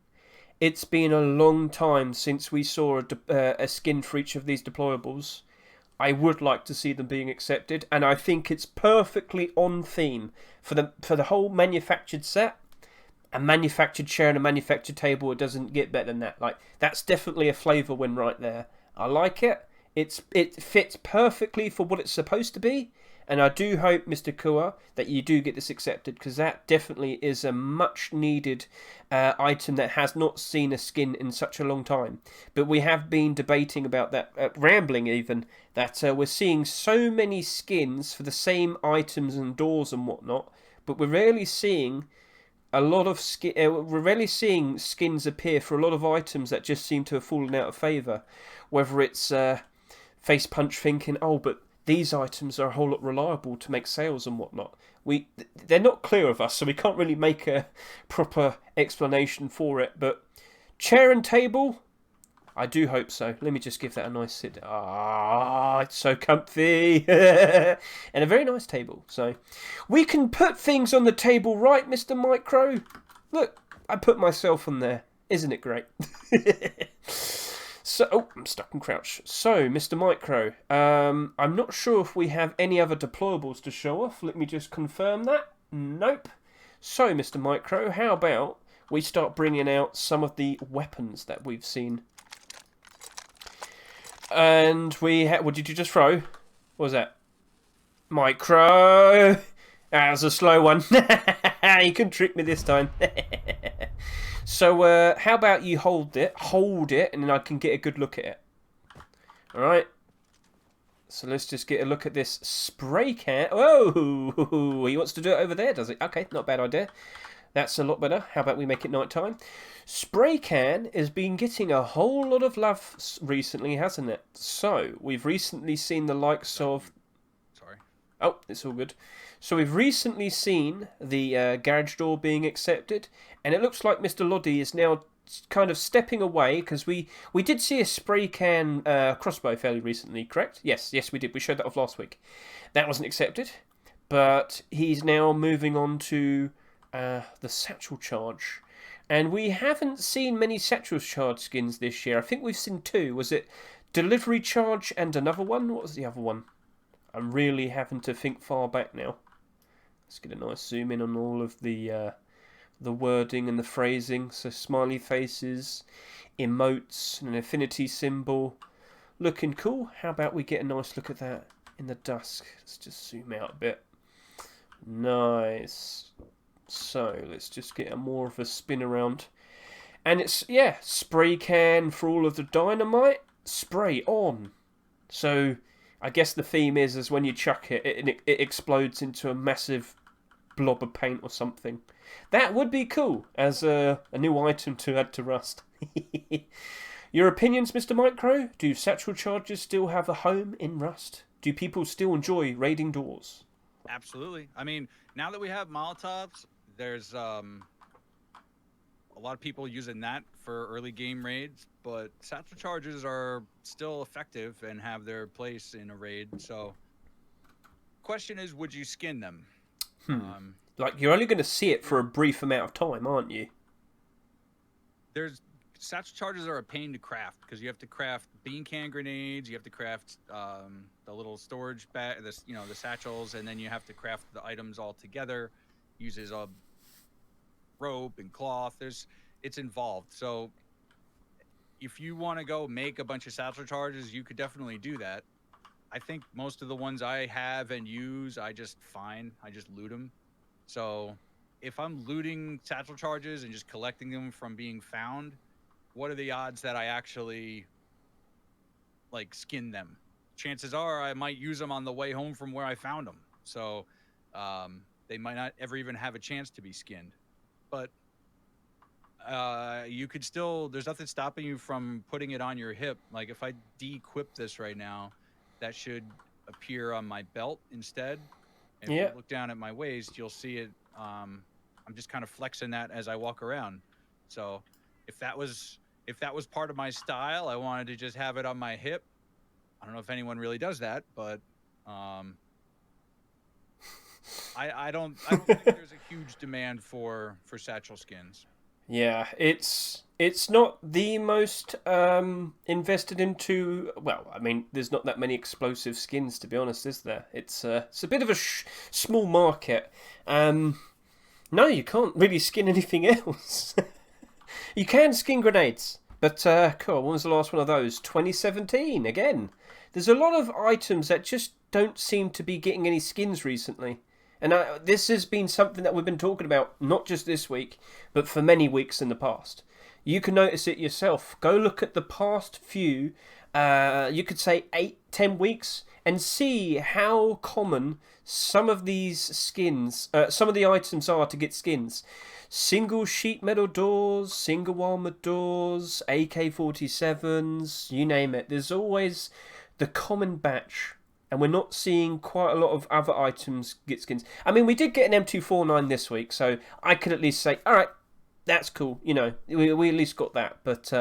It's been a long time since we saw a skin for each of these deployables. I would like to see them being accepted, and I think it's perfectly on theme for the whole manufactured set. A manufactured chair and a manufactured table, it doesn't get better than that. Like, that's definitely a flavour win right there. I like it. It fits perfectly for what it's supposed to be. And I do hope, Mr. Kua, that you do get this accepted, because that definitely is a much needed item that has not seen a skin in such a long time. But we have been debating about that, rambling even, that we're seeing so many skins for the same items and doors and whatnot, but we're rarely seeing skins appear for a lot of items that just seem to have fallen out of favour. Whether it's Face Punch thinking, oh, but these items are a whole lot reliable to make sales and whatnot. They're not clear of us, so we can't really make a proper explanation for it. But chair and table, I do hope so. Let me just give that a nice sit. Ah, it's so comfy. And a very nice table. So we can put things on the table, right, Mr. Micro? Look, I put myself on there. Isn't it great? So, oh, I'm stuck in crouch. So, Mr. Micro, I'm not sure if we have any other deployables to show off. Let me just confirm that. Nope. So, Mr. Micro, how about we start bringing out some of the weapons that we've seen? And we what did you just throw? What was that? Micro! That was a slow one. You couldn't trick me this time. So, how about you hold it, and then I can get a good look at it. Alright. So let's just get a look at this Spraycan. Oh, he wants to do it over there, does he? Okay, not a bad idea. That's a lot better. How about we make it nighttime? Spraycan has been getting a whole lot of love recently, hasn't it? So, we've recently seen the likes of... Sorry. Oh, it's all good. So we've recently seen the garage door being accepted, and it looks like Mr. Loddy is now kind of stepping away, because we did see a Spraycan crossbow fairly recently, correct? Yes, we did. We showed that off last week. That wasn't accepted, but he's now moving on to the Satchel charge. And we haven't seen many Satchel charge skins this year. I think we've seen two. Was it Delivery Charge and another one? What was the other one? I'm really having to think far back now. Let's get a nice zoom in on all of the wording and the phrasing. So smiley faces, emotes, an infinity symbol. Looking cool. How about we get a nice look at that in the dusk? Let's just zoom out a bit. Nice. So let's just get a more of a spin around. And it's, yeah, Spraycan for all of the dynamite. Spray on. So I guess the theme is when you chuck it, it explodes into a massive blob of paint or something. That would be cool as a new item to add to Rust. Your opinions, Mr. Micro? Do satchel charges still have a home in Rust? Do people still enjoy raiding doors? Absolutely. I mean, now that we have Molotovs, there's a lot of people using that for early game raids, but satchel charges are still effective and have their place in a raid. So, question is, would you skin them? Like, you're only going to see it for a brief amount of time, aren't you? Satchel charges are a pain to craft because you have to craft bean can grenades, you have to craft the little storage bag, the satchels, and then you have to craft the items all together. Uses a rope and cloth. It's involved. So if you want to go make a bunch of satchel charges, you could definitely do that. I think most of the ones I have and use, I just loot them. So if I'm looting satchel charges and just collecting them from being found, what are the odds that I actually skin them? Chances are I might use them on the way home from where I found them. So they might not ever even have a chance to be skinned. But you could still, there's nothing stopping you from putting it on your hip. Like if I de-equip this right now, that should appear on my belt instead. And if you look down at my waist, you'll see it. I'm just kind of flexing that as I walk around. So if that was part of my style, I wanted to just have it on my hip. I don't know if anyone really does that, but I don't think there's a huge demand for satchel skins. Yeah, it's not the most invested into. Well, I mean, there's not that many explosive skins, to be honest, is there? It's a bit of a small market. No, you can't really skin anything else. You can skin grenades, but cool. When was the last one of those? 2017 again. There's a lot of items that just don't seem to be getting any skins recently. And this has been something that we've been talking about, not just this week, but for many weeks in the past. You can notice it yourself. Go look at the past few, you could say 8-10 weeks, and see how common some of these skins, some of the items are to get skins. Single sheet metal doors, single armored doors, AK-47s, you name it. There's always the common batch. And we're not seeing quite a lot of other items get skins. I mean, we did get an M249 this week, so I could at least say, all right, that's cool. You know, we at least got that. But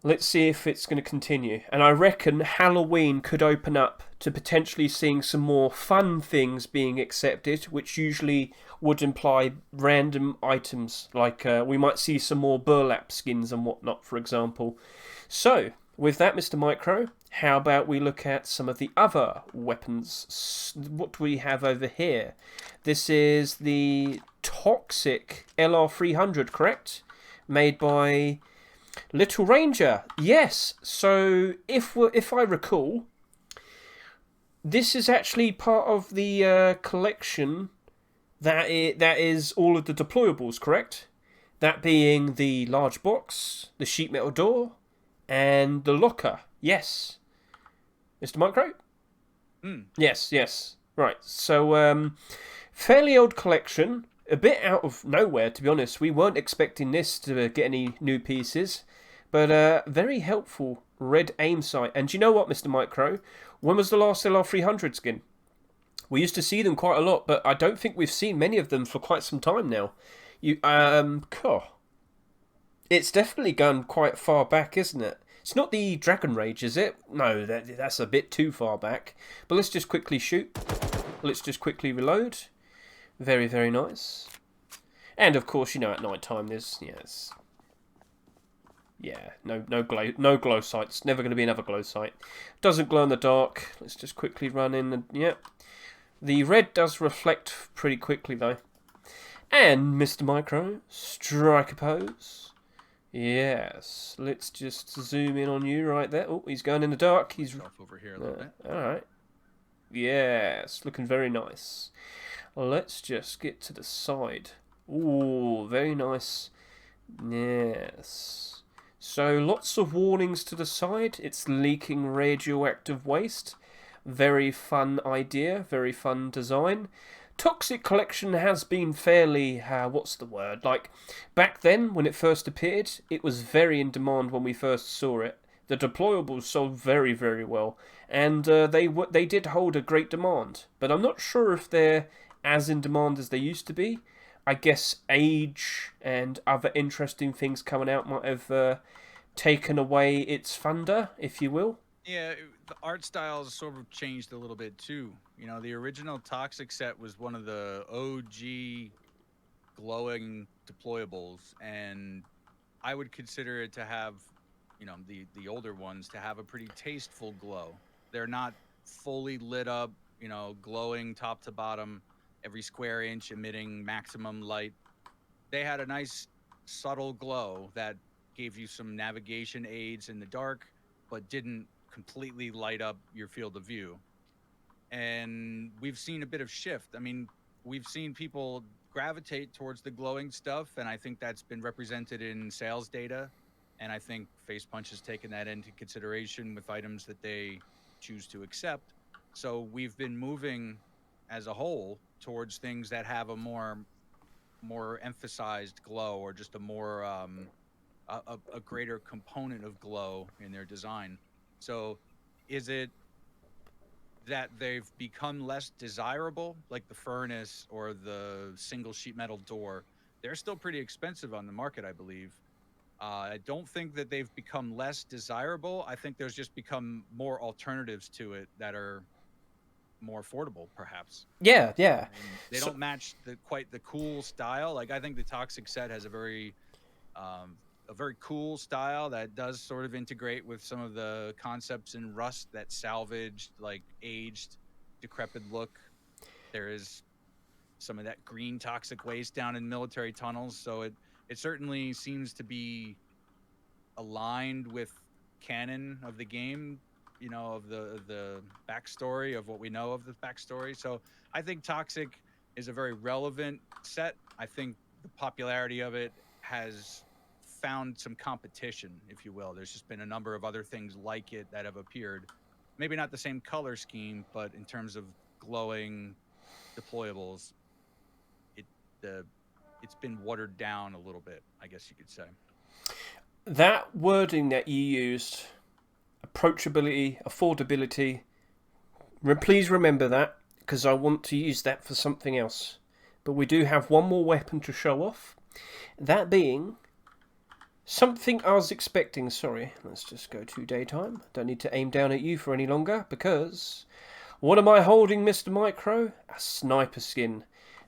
Let's see if it's going to continue. And I reckon Halloween could open up to potentially seeing some more fun things being accepted, which usually would imply random items. Like we might see some more burlap skins and whatnot, for example. So, with that, Mr. Micro, how about we look at some of the other weapons? What do we have over here? This is the Toxic LR300, correct? Made by Little Ranger. Yes. So if I recall, this is actually part of the collection that is all of the deployables, correct? That being the large box, the sheet metal door, and the locker. Yes. Mr. Micro? Yes. Right. So, fairly old collection. A bit out of nowhere, to be honest. We weren't expecting this to get any new pieces. But very helpful red aim sight. And do you know what, Mr. Micro? When was the last LR300 skin? We used to see them quite a lot, but I don't think we've seen many of them for quite some time now. It's definitely gone quite far back, isn't it? It's not the Dragon Rage, is it? No, that's a bit too far back. But let's just quickly shoot. Let's just quickly reload. Very, very nice. And of course, at night time there's no glow sights. Never going to be another glow sight. Doesn't glow in the dark. Let's just quickly run in. The red does reflect pretty quickly though. And Mr. Micro, strike a pose. Yes, let's just zoom in on you right there. Oh, he's going in the dark. He's off over here a little bit. All right. Yes, looking very nice. Let's just get to the side. Ooh, very nice. Yes. So lots of warnings to the side. It's leaking radioactive waste. Very fun idea. Very fun design. Toxic Collection has been fairly, what's the word? Like, back then, when it first appeared, it was very in demand when we first saw it. The deployables sold very, very well. And they did hold a great demand. But I'm not sure if they're as in demand as they used to be. I guess age and other interesting things coming out might have taken away its thunder, if you will. Yeah, the art styles sort of changed a little bit too. The original Toxic set was one of the OG glowing deployables, and I would consider it to have, the older ones to have a pretty tasteful glow. They're not fully lit up, glowing top to bottom, every square inch emitting maximum light. They had a nice subtle glow that gave you some navigation aids in the dark, but didn't completely light up your field of view. And we've seen a bit of shift. I mean, we've seen people gravitate towards the glowing stuff, and I think that's been represented in sales data. And I think Facepunch has taken that into consideration with items that they choose to accept. So we've been moving as a whole towards things that have a more emphasized glow, or just a more a greater component of glow in their design. So is it that they've become less desirable, like the furnace or the single sheet metal door? They're still pretty expensive on the market, I believe. I don't think that they've become less desirable. I think there's just become more alternatives to it that are more affordable, perhaps. Yeah. They don't match quite the cool style. Like, I think the Toxic set has a very cool style that does sort of integrate with some of the concepts in Rust, that salvaged, like aged, decrepit look. There is some of that green toxic waste down in military tunnels, so it certainly seems to be aligned with canon of the game, of the backstory of what we know of the backstory. So I think Toxic is a very relevant set. I think the popularity of it has found some competition, if you will. There's just been a number of other things like it that have appeared. Maybe not the same color scheme, but in terms of glowing deployables, it's been watered down a little bit, I guess you could say. That wording that you used, approachability, affordability, please remember that, because I want to use that for something else. But we do have one more weapon to show off, that being Something I was expecting, sorry. Let's just go to daytime. Don't need to aim down at you for any longer, because... What am I holding, Mr. Micro? A sniper skin.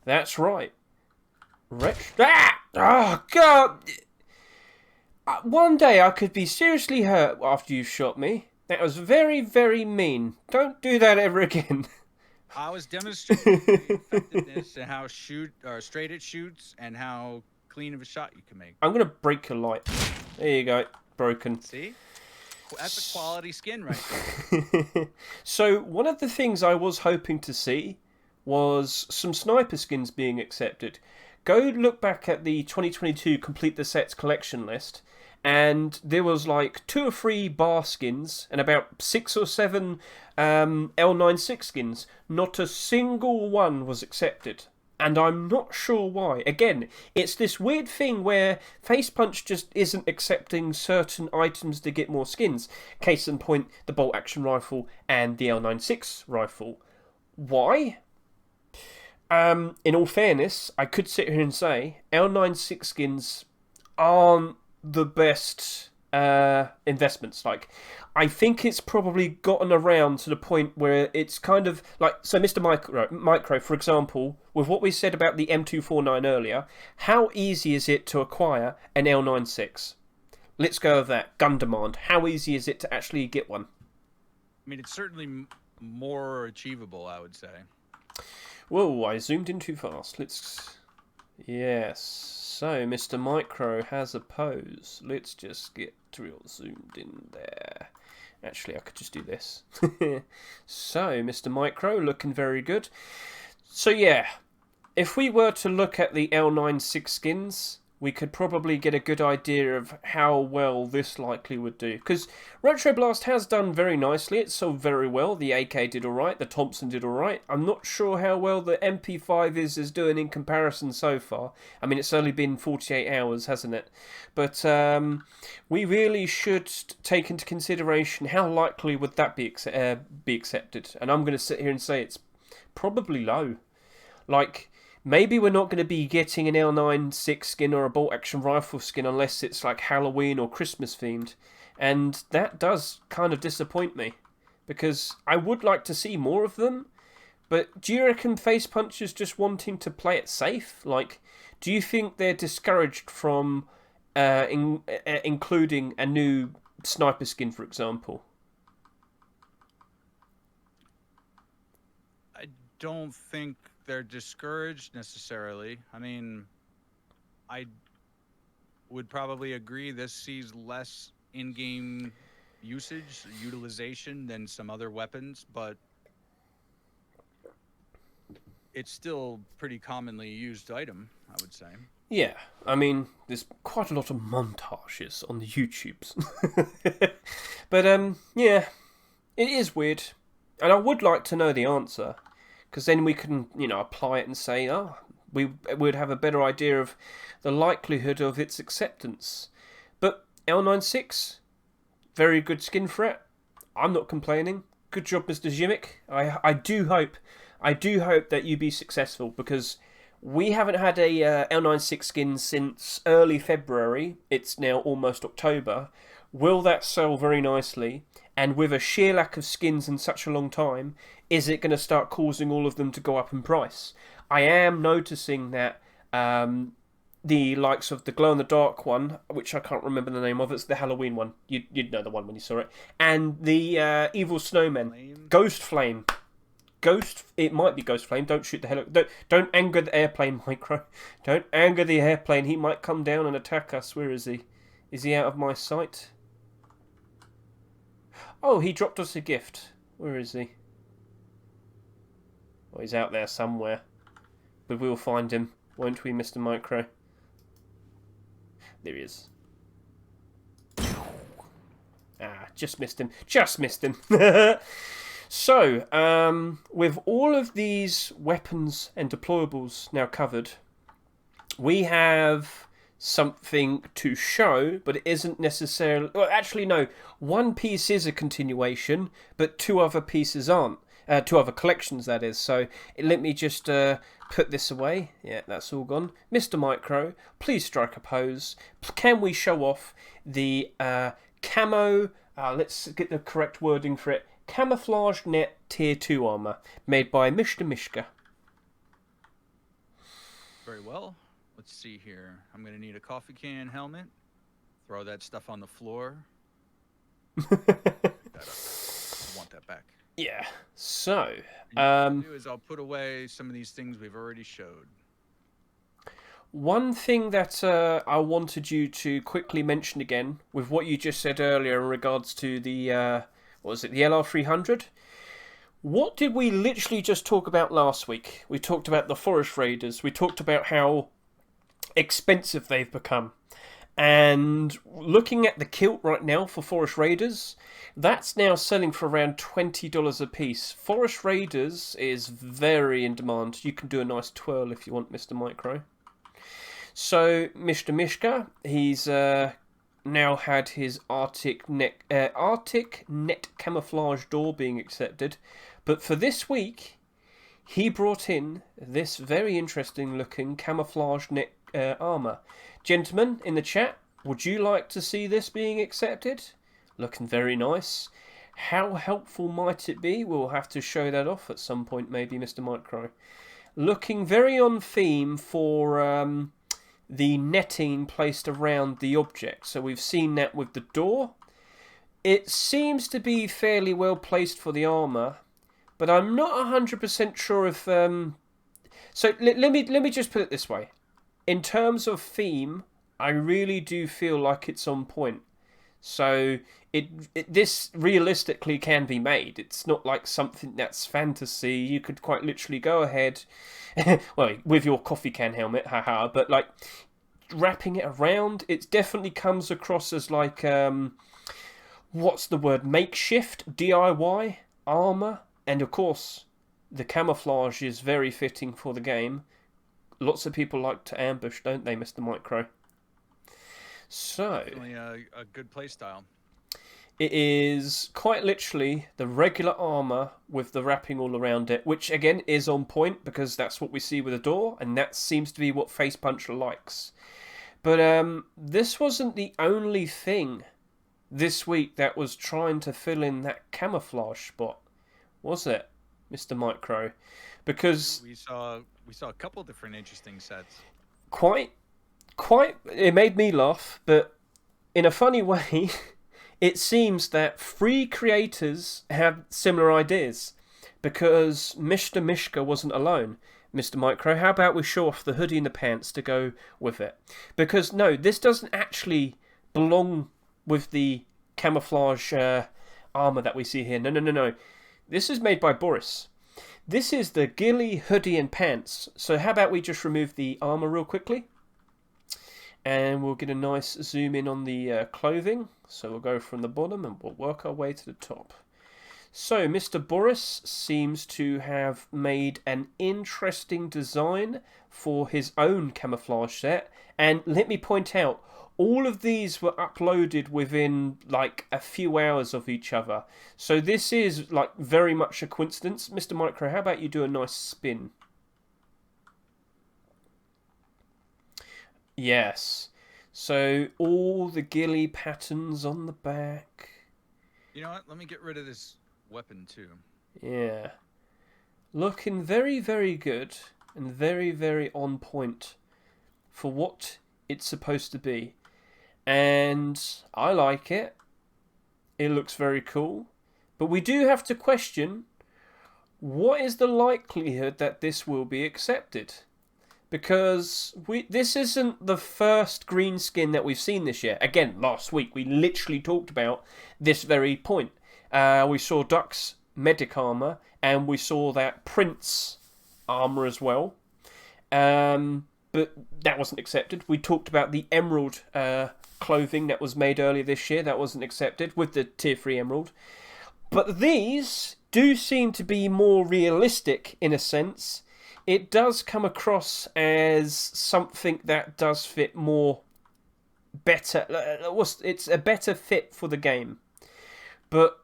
That's right. Ah! Oh, God! One day I could be seriously hurt after you shot me. That was very, very mean. Don't do that ever again. I was demonstrating the effectiveness and how straight it shoots and how clean of a shot you can make. I'm going to break your light. There you go. Broken. See? That's a quality skin right there. So, one of the things I was hoping to see was some sniper skins being accepted. Go look back at the 2022 Complete the Sets collection list, and there was like 2 or 3 bar skins and about 6 or 7 L96 skins. Not a single one was accepted. And I'm not sure why. Again, it's this weird thing where Face Punch just isn't accepting certain items to get more skins. Case in point, the bolt action rifle and the L96 rifle. Why? In all fairness, I could sit here and say L96 skins aren't the best investments. Like, I think it's probably gotten around to the point where it's kind of like, so Mr. Micro, for example, with what we said about the M249 earlier, how easy is it to acquire an L96? Let's go with that. Gun demand. How easy is it to actually get one? I mean, it's certainly more achievable, I would say. Whoa, I zoomed in too fast. Yes. So, Mr. Micro has a pose. Let's just get real zoomed in there. Actually, I could just do this. So, Mr. Micro, looking very good. So, yeah. If we were to look at the L96 skins, we could probably get a good idea of how well this likely would do. Because Retro Blast has done very nicely. It sold very well. The AK did alright. The Thompson did alright. I'm not sure how well the MP5 is doing in comparison so far. I mean, it's only been 48 hours, hasn't it? But we really should take into consideration how likely would that be accepted. And I'm going to sit here and say it's probably low. Like... Maybe we're not going to be getting an L96 skin or a bolt action rifle skin unless it's like Halloween or Christmas themed. And that does kind of disappoint me. Because I would like to see more of them. But do you reckon Face Punch is just wanting to play it safe? Like, do you think they're discouraged from including a new sniper skin, for example? I don't think they're discouraged necessarily. I mean, I would probably agree this sees less in-game utilization than some other weapons, but it's still pretty commonly used item, I would say. Yeah, I mean, there's quite a lot of montages on the YouTubes. But, yeah, it is weird. And I would like to know the answer. Because then we can, apply it and say, we would have a better idea of the likelihood of its acceptance. But L96, very good skin for it. I'm not complaining. Good job, Mr. Zimic. I do hope that you be successful, because we haven't had a L96 skin since early February. It's now almost October. Will that sell very nicely? And with a sheer lack of skins in such a long time, is it going to start causing all of them to go up in price? I am noticing that the likes of the glow-in-the-dark one, which I can't remember the name of, it's the Halloween one. You'd know the one when you saw it. And the Evil Snowman. Ghost Flame. It might be Ghost Flame. Don't shoot the hell. Don't anger the airplane, Micro. Don't anger the airplane. He might come down and attack us. Where is he? Is he out of my sight? Oh, he dropped us a gift. Where is he? Oh, he's out there somewhere. But we'll find him, won't we, Mr. Micro? There he is. Ah, just missed him. Just missed him. So, with all of these weapons and deployables now covered, we have something to show, but it isn't necessarily... Well, actually, no. One piece is a continuation, but 2 other pieces aren't. two other collections, that is. So let me just put this away. Yeah, that's all gone. Mr. Micro, please strike a pose. Can we show off the camo? Let's get the correct wording for it. Camouflage Net Tier 2 armor made by Mr. Mishka. Very well. Let's see here. I'm going to need a coffee can helmet. Throw that stuff on the floor. I want that back. Yeah. So, what I'll do is I'll put away some of these things we've already showed. One thing that I wanted you to quickly mention again, with what you just said earlier in regards to the, what was it, the LR300? What did we literally just talk about last week? We talked about the Forest Raiders. We talked about how expensive they've become. And looking at the kilt right now for Forest Raiders, that's now selling for around $20 a piece. Forest Raiders is very in demand. You can do a nice twirl if you want, Mr. Micro. So, Mr. Mishka, he's now had his Arctic Net Camouflage Door being accepted. But for this week, he brought in this very interesting looking Camouflage Net armour. Gentlemen in the chat, would you like to see this being accepted? Looking very nice. How helpful might it be? We'll have to show that off at some point, maybe, Mr. Micro. Looking very on theme for the netting placed around the object. So we've seen that with the door. It seems to be fairly well placed for the armour, but I'm not 100% sure if... So let me just put it this way. In terms of theme, I really do feel like it's on point. So this realistically can be made. It's not like something that's fantasy. You could quite literally go ahead, well, with your coffee can helmet, haha. But like wrapping it around, it definitely comes across as like what's the word? Makeshift DIY armor, and of course the camouflage is very fitting for the game. Lots of people like to ambush, don't they, Mr. Micro? So... Definitely a good play style. It is quite literally the regular armour with the wrapping all around it, which again is on point because that's what we see with the door, and that seems to be what Face Puncher likes. But this wasn't the only thing this week that was trying to fill in that camouflage spot, was it, Mr. Micro? Because... We saw a couple different interesting sets. Quite, it made me laugh, but in a funny way, it seems that 3 creators had similar ideas, because Mr. Mishka wasn't alone. Mr. Micro, how about we show off the hoodie and the pants to go with it? Because, no, this doesn't actually belong with the camouflage armour that we see here. No. This is made by Boris. This is the Ghillie hoodie and pants. So how about we just remove the armour real quickly? And we'll get a nice zoom in on the clothing. So we'll go from the bottom and we'll work our way to the top. So Mr. Boris seems to have made an interesting design for his own camouflage set. And let me point out, all of these were uploaded within like a few hours of each other. So this is like very much a coincidence. Mr. Micro, how about you do a nice spin? Yes. So all the Ghillie patterns on the back. You know what? Let me get rid of this weapon too. Yeah. Looking very, very good and very, very on point for what it's supposed to be. And I like it. It looks very cool. But we do have to question, what is the likelihood that this will be accepted? Because this isn't the first green skin that we've seen this year. Again, last week we literally talked about this very point. We saw Duck's medic armor, and we saw that Prince armor as well. But that wasn't accepted. We talked about the Emerald clothing that was made earlier this year. That wasn't accepted with the Tier 3 Emerald. But these do seem to be more realistic in a sense. It does come across as something that does fit more better. It's a better fit for the game. But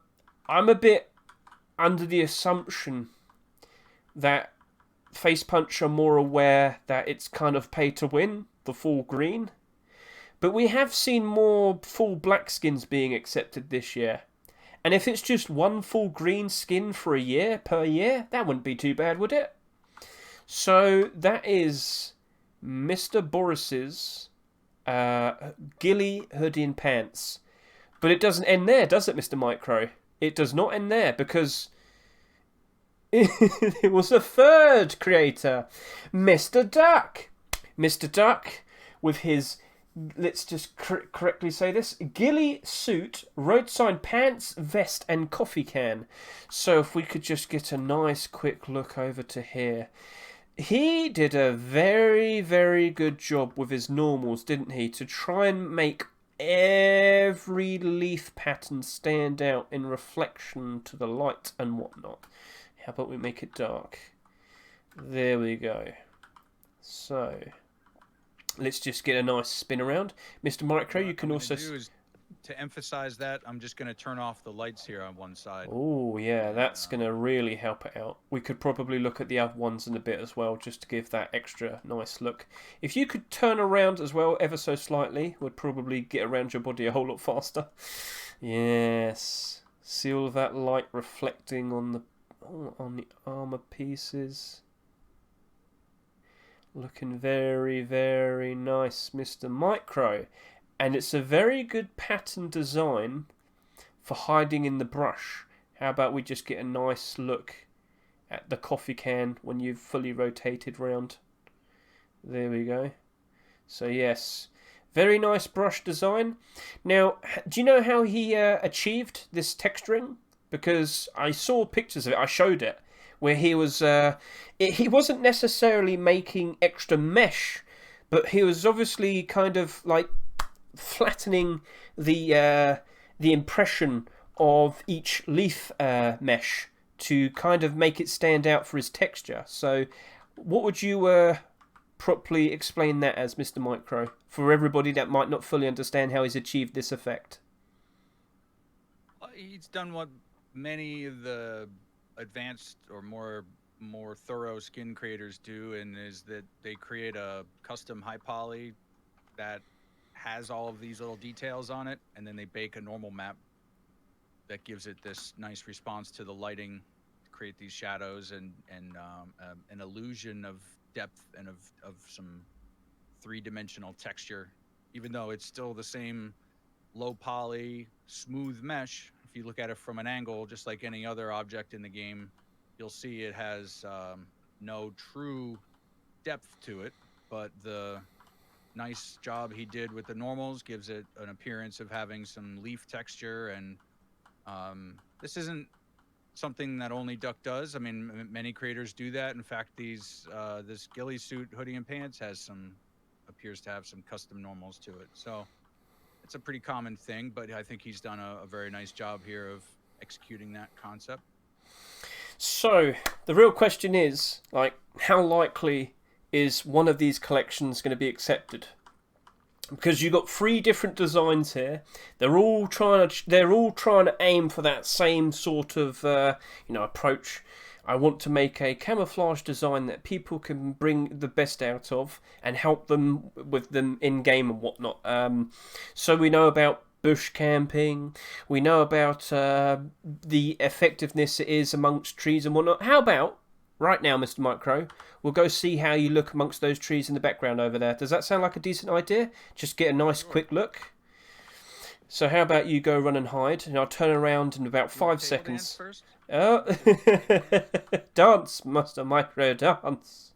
I'm a bit under the assumption that Face Punch are more aware that it's kind of pay to win, the full green. But we have seen more full black skins being accepted this year. And if it's just one full green skin for a year, per year, that wouldn't be too bad, would it? So that is Mr. Boris's Ghillie Hoodie and Pants. But it doesn't end there, does it, Mr. Micro? It does not end there, because it was a third creator, Mr. Duck. Mr. Duck with his, let's just correctly say this, ghillie suit, road sign pants, vest and coffee can. So if we could just get a nice quick look over to here. He did a very, very good job with his normals, didn't he? To try and make every leaf pattern stand out in reflection to the light and whatnot. How about we make it dark? There we go. So let's just get a nice spin around. Mr. Micro, you can also... To emphasize that, I'm just going to turn off the lights here on one side. Oh, yeah, that's going to really help it out. We could probably look at the other ones in a bit as well, just to give that extra nice look. If you could turn around as well, ever so slightly, would probably get around your body a whole lot faster. Yes. See all of that light reflecting on the armor pieces. Looking very, very nice, Mr. Micro. And it's a very good pattern design for hiding in the brush. How about we just get a nice look at the coffee can when you've fully rotated round. There we go. So yes, very nice brush design. Now, do you know how he achieved this texturing? Because I saw pictures of it, I showed it, where he was, he wasn't necessarily making extra mesh, but he was obviously kind of like flattening the impression of each leaf mesh to kind of make it stand out for his texture. So what would you properly explain that as, Mr. Micro, for everybody that might not fully understand how he's achieved this effect? He's done what many of the advanced or more thorough skin creators do, and is that they create a custom high poly that has all of these little details on it, and then they bake a normal map that gives it this nice response to the lighting, to create these shadows and an illusion of depth and of some three-dimensional texture, even though it's still the same low poly smooth mesh. If you look at it from an angle, just like any other object in the game, you'll see it has no true depth to it, but the nice job he did with the normals gives it an appearance of having some leaf texture. And this isn't something that only Duck does. I mean, many creators do that. In fact, this ghillie suit Hoodie and Pants appears to have some custom normals to it. So it's a pretty common thing, but I think he's done a very nice job here of executing that concept. So the real question is, like, how likely is one of these collections going to be accepted? Because you've got 3 different designs here. They're all trying to aim for that same sort of approach. I want to make a camouflage design that people can bring the best out of and help them with them in game and whatnot. So we know about bush camping. We know about the effectiveness it is amongst trees and whatnot. How about right now, Mr. Micro, we'll go see how you look amongst those trees in the background over there. Does that sound like a decent idea? Just get a nice quick look. So how about you go run and hide, and I'll turn around in about 5 seconds. First? Oh, dance, Master Micro, dance.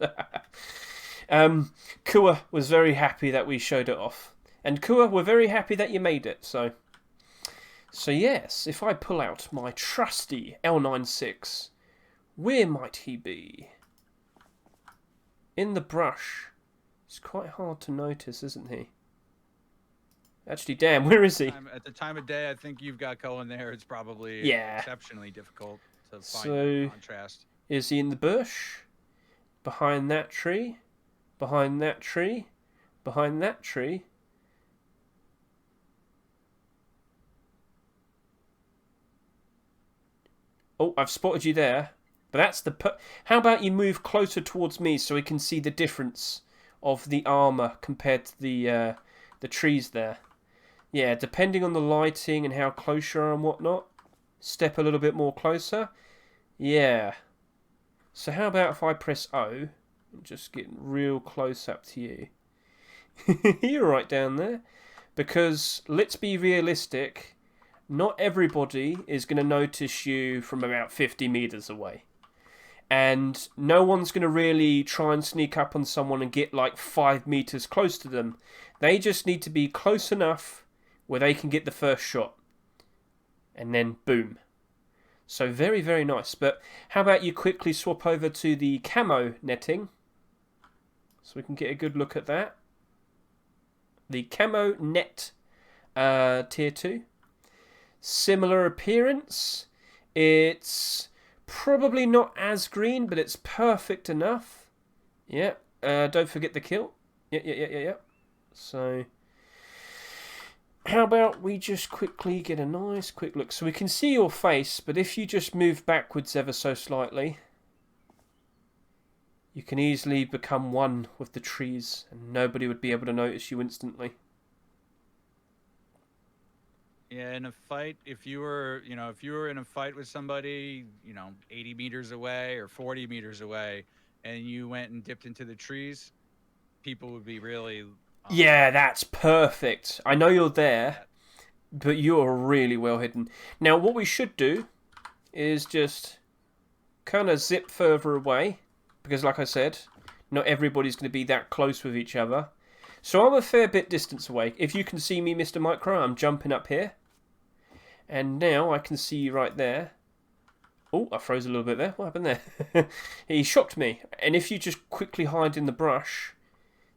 Kua was very happy that we showed it off. And Kua, we're very happy that you made it. So yes, if I pull out my trusty L96, where might he be? In the brush. It's quite hard to notice, isn't he? Actually, damn, where is he? At the time of day, I think you've got Cohen there. It's probably exceptionally difficult to find that contrast. Is he in the bush? Behind that tree? Behind that tree? Behind that tree? Oh, I've spotted you there. But that's the... How about you move closer towards me so we can see the difference of the armour compared to the trees there. Yeah, depending on the lighting and how close you are and whatnot. Step a little bit more closer. Yeah. So how about if I press O and just get real close up to you. You're right down there. Because, let's be realistic, not everybody is going to notice you from about 50 metres away. And no one's going to really try and sneak up on someone and get like 5 metres close to them. They just need to be close enough where they can get the first shot. And then boom. So very, very nice. But how about you quickly swap over to the camo netting. So we can get a good look at that. The Camo Net Tier 2. Similar appearance. It's probably not as green, but it's perfect enough. Yeah. Don't forget the kill. Yeah. So, how about we just quickly get a nice quick look. So we can see your face, but if you just move backwards ever so slightly, you can easily become one with the trees, and nobody would be able to notice you instantly. Yeah, in a fight, if you were in a fight with somebody, 80 meters away or 40 meters away, and you went and dipped into the trees, people would be really... yeah, that's perfect. I know you're there, but you're really well hidden. Now, what we should do is just kind of zip further away. Because like I said, not everybody's going to be that close with each other. So I'm a fair bit distance away. If you can see me, Mr. Micro, I'm jumping up here. And now I can see you right there. Oh, I froze a little bit there. What happened there? He shocked me. And if you just quickly hide in the brush,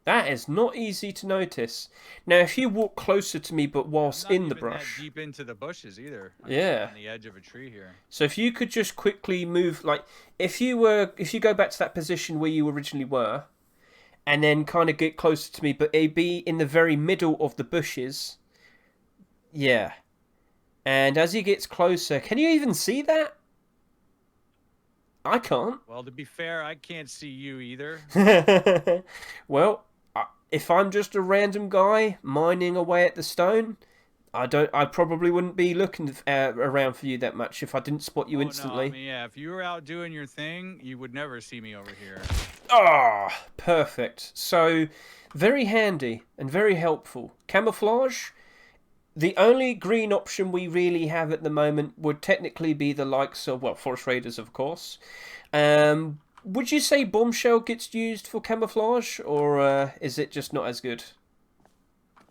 that is not easy to notice. Now, if you walk closer to me, but whilst in the brush... Not deep into the bushes either. I'm yeah. on the edge of a tree here. So if you could just quickly move, like, if you go back to that position where you originally were, and then kind of get closer to me, but it'd be in the very middle of the bushes. Yeah. And as he gets closer, can you even see that? I can't. Well, to be fair, I can't see you either. Well, if I'm just a random guy mining away at the stone, I probably wouldn't be looking around for you that much if I didn't spot you instantly. No, I mean, yeah, if you were out doing your thing, you would never see me over here. Ah, perfect. So, very handy and very helpful. Camouflage. The only green option we really have at the moment would technically be the likes of, well, Forest Raiders, of course. Would you say Bombshell gets used for camouflage, or is it just not as good?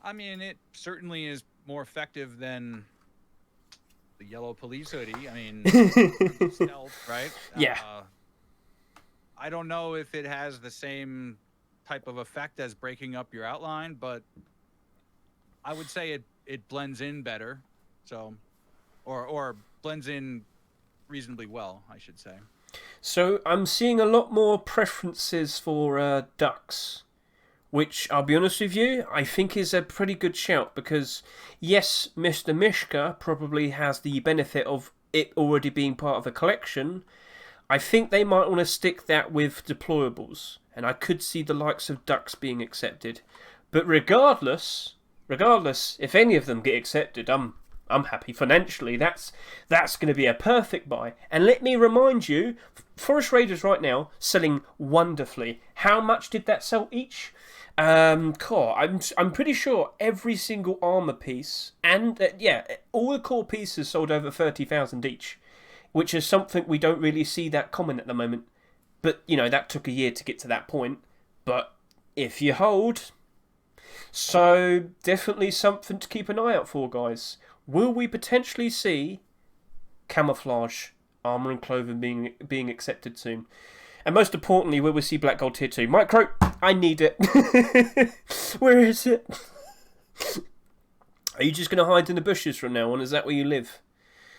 I mean, it certainly is more effective than the yellow police hoodie. I mean, stealth, right? Yeah. I don't know if it has the same type of effect as breaking up your outline, but I would say it blends in better. So, or blends in reasonably well, I should say. So I'm seeing a lot more preferences for ducks, which, I'll be honest with you, I think is a pretty good shout, because yes, Mr. Mishka probably has the benefit of it already being part of a collection. I think they might want to stick that with deployables, and I could see the likes of ducks being accepted. But regardless, if any of them get accepted, I'm happy financially. That's going to be a perfect buy. And let me remind you, Forest Raiders right now selling wonderfully. How much did that sell each? I'm pretty sure every single armor piece and all the core pieces sold over 30,000 each, which is something we don't really see that common at the moment. But that took a year to get to that point. But if you hold, so definitely something to keep an eye out for, guys. Will we potentially see camouflage armor and clothing being accepted soon? And most importantly, will we see Black Gold Tier 2? Micro, I need it. Where is it? Are you just going to hide in the bushes from now on? Is that where you live?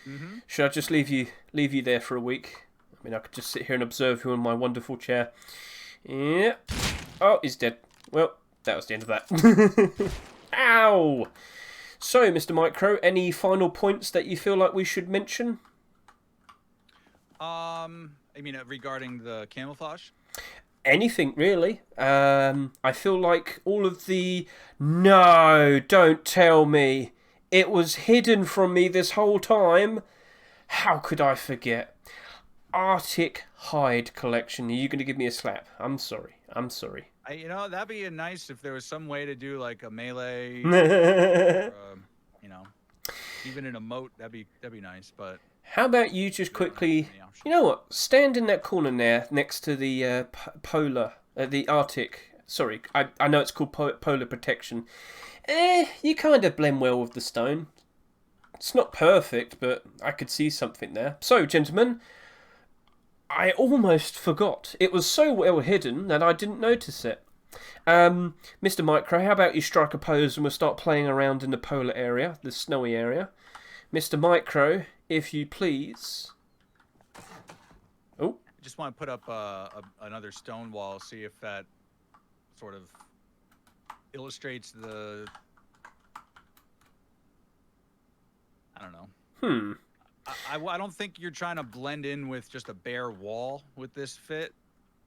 Mm-hmm. Should I just leave you there for a week? I mean, I could just sit here and observe you in my wonderful chair. Yeah. Oh, he's dead. Well, that was the end of that. Ow! So, Mr. Micro, any final points that you feel like we should mention? I mean, regarding the camouflage. Anything really. I feel like all of the... No, don't tell me. It was hidden from me this whole time. How could I forget? Arctic Hide collection. Are you going to give me a slap? I'm sorry. I'm sorry. You know, that'd be nice if there was some way to do like a melee, you know, even an emote. That'd be nice. But how about you just quickly... You know what? Stand in that corner there next to the polar... the Arctic... Sorry, I know it's called polar protection. You kind of blend well with the stone. It's not perfect, but I could see something there. So, gentlemen, I almost forgot. It was so well hidden that I didn't notice it. Mr. Micro, how about you strike a pose and we'll start playing around in the polar area, the snowy area. Mr. Micro, if you please. Oh. I just want to put up another stone wall, see if that sort of illustrates the... I don't know. I don't think you're trying to blend in with just a bare wall with this fit,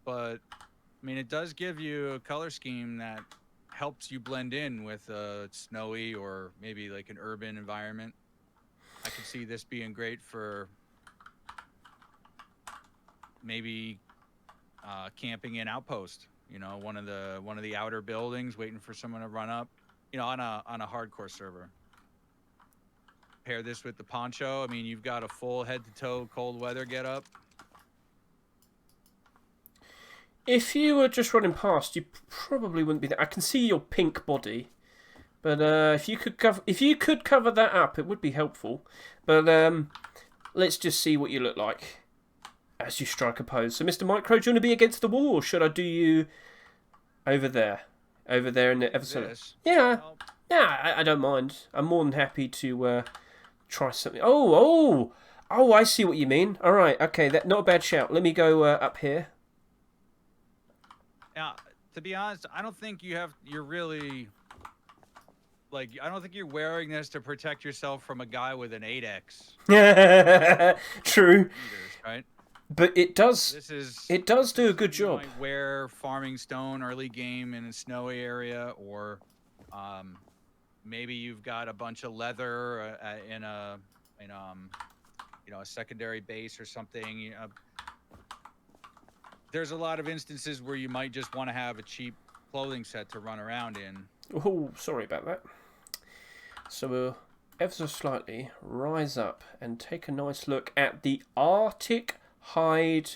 but I mean, it does give you a color scheme that helps you blend in with a snowy or maybe like an urban environment. I could see this being great for maybe camping in outpost. You know, one of the outer buildings, waiting for someone to run up. You know, on a hardcore server. Pair this with the poncho. I mean, you've got a full head-to-toe cold weather get-up. If you were just running past, you probably wouldn't be there. I can see your pink body, but if you could cover that up, it would be helpful. But let's just see what you look like as you strike a pose. So, Mr. Micro, do you want to be against the wall, or should I do you over there? Over there in the episode? Yeah, yeah, I don't mind. I'm more than happy to try something. Oh, I see what you mean. All right, okay, that not a bad shout. Let me go up here. Now, to be honest, I don't think you're really, like, I don't think you're wearing this to protect yourself from a guy with an 8X. True. Right? But it does do a good job. You might wear farming stone early game in a snowy area, or maybe you've got a bunch of leather in a secondary base or something. You know, there's a lot of instances where you might just want to have a cheap clothing set to run around in. Oh, sorry about that. So we'll ever so slightly rise up and take a nice look at the Arctic Hide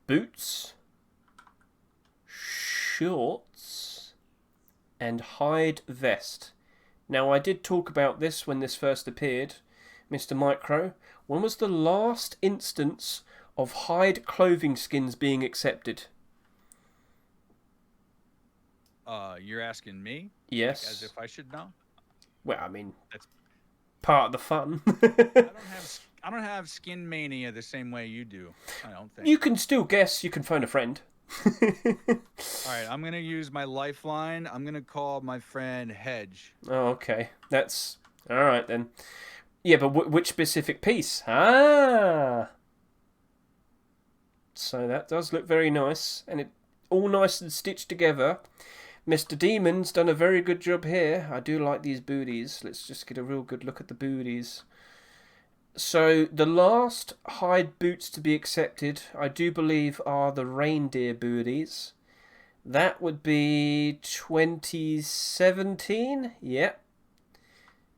boots, shorts, and hide vest. Now, I did talk about this when this first appeared, Mr. Micro. When was the last instance of hide clothing skins being accepted? You're asking me? Yes. Like, as if I should know? Well, I mean, that's part of the fun. I don't have skin mania the same way you do. I don't think. You can still guess. You can phone a friend. All right, I'm gonna use my lifeline. I'm gonna call my friend Hedge. Oh, okay. That's all right then. Yeah, but which specific piece? Ah. So that does look very nice, and it all nice and stitched together. Mr. Demon's done a very good job here. I do like these booties. Let's just get a real good look at the booties. So the last hide boots to be accepted, I do believe, are the reindeer booties. That would be 2017. Yep.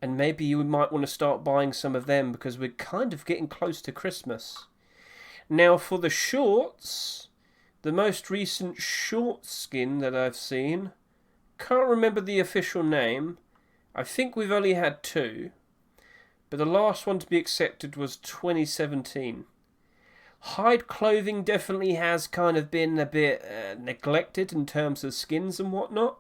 And maybe you might want to start buying some of them because we're kind of getting close to Christmas. Now for the shorts, the most recent short skin that I've seen, can't remember the official name. I think we've only had 2. But the last one to be accepted was 2017. Hide clothing definitely has kind of been a bit neglected in terms of skins and whatnot.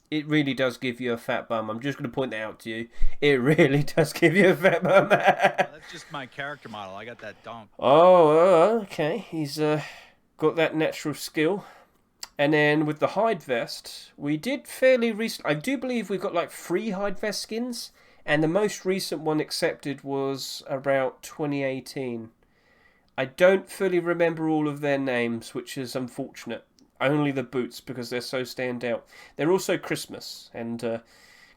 It really does give you a fat bum. I'm just going to point that out to you. It really does give you a fat bum. That's just my character model. I got that donk. Oh, okay. He's got that natural skill. And then with the hide vest, we did fairly recent. I do believe we've got like 3 hide vest skins. And the most recent one accepted was about 2018. I don't fully remember all of their names, which is unfortunate. Only the boots, because they're so stand out. They're also Christmas, and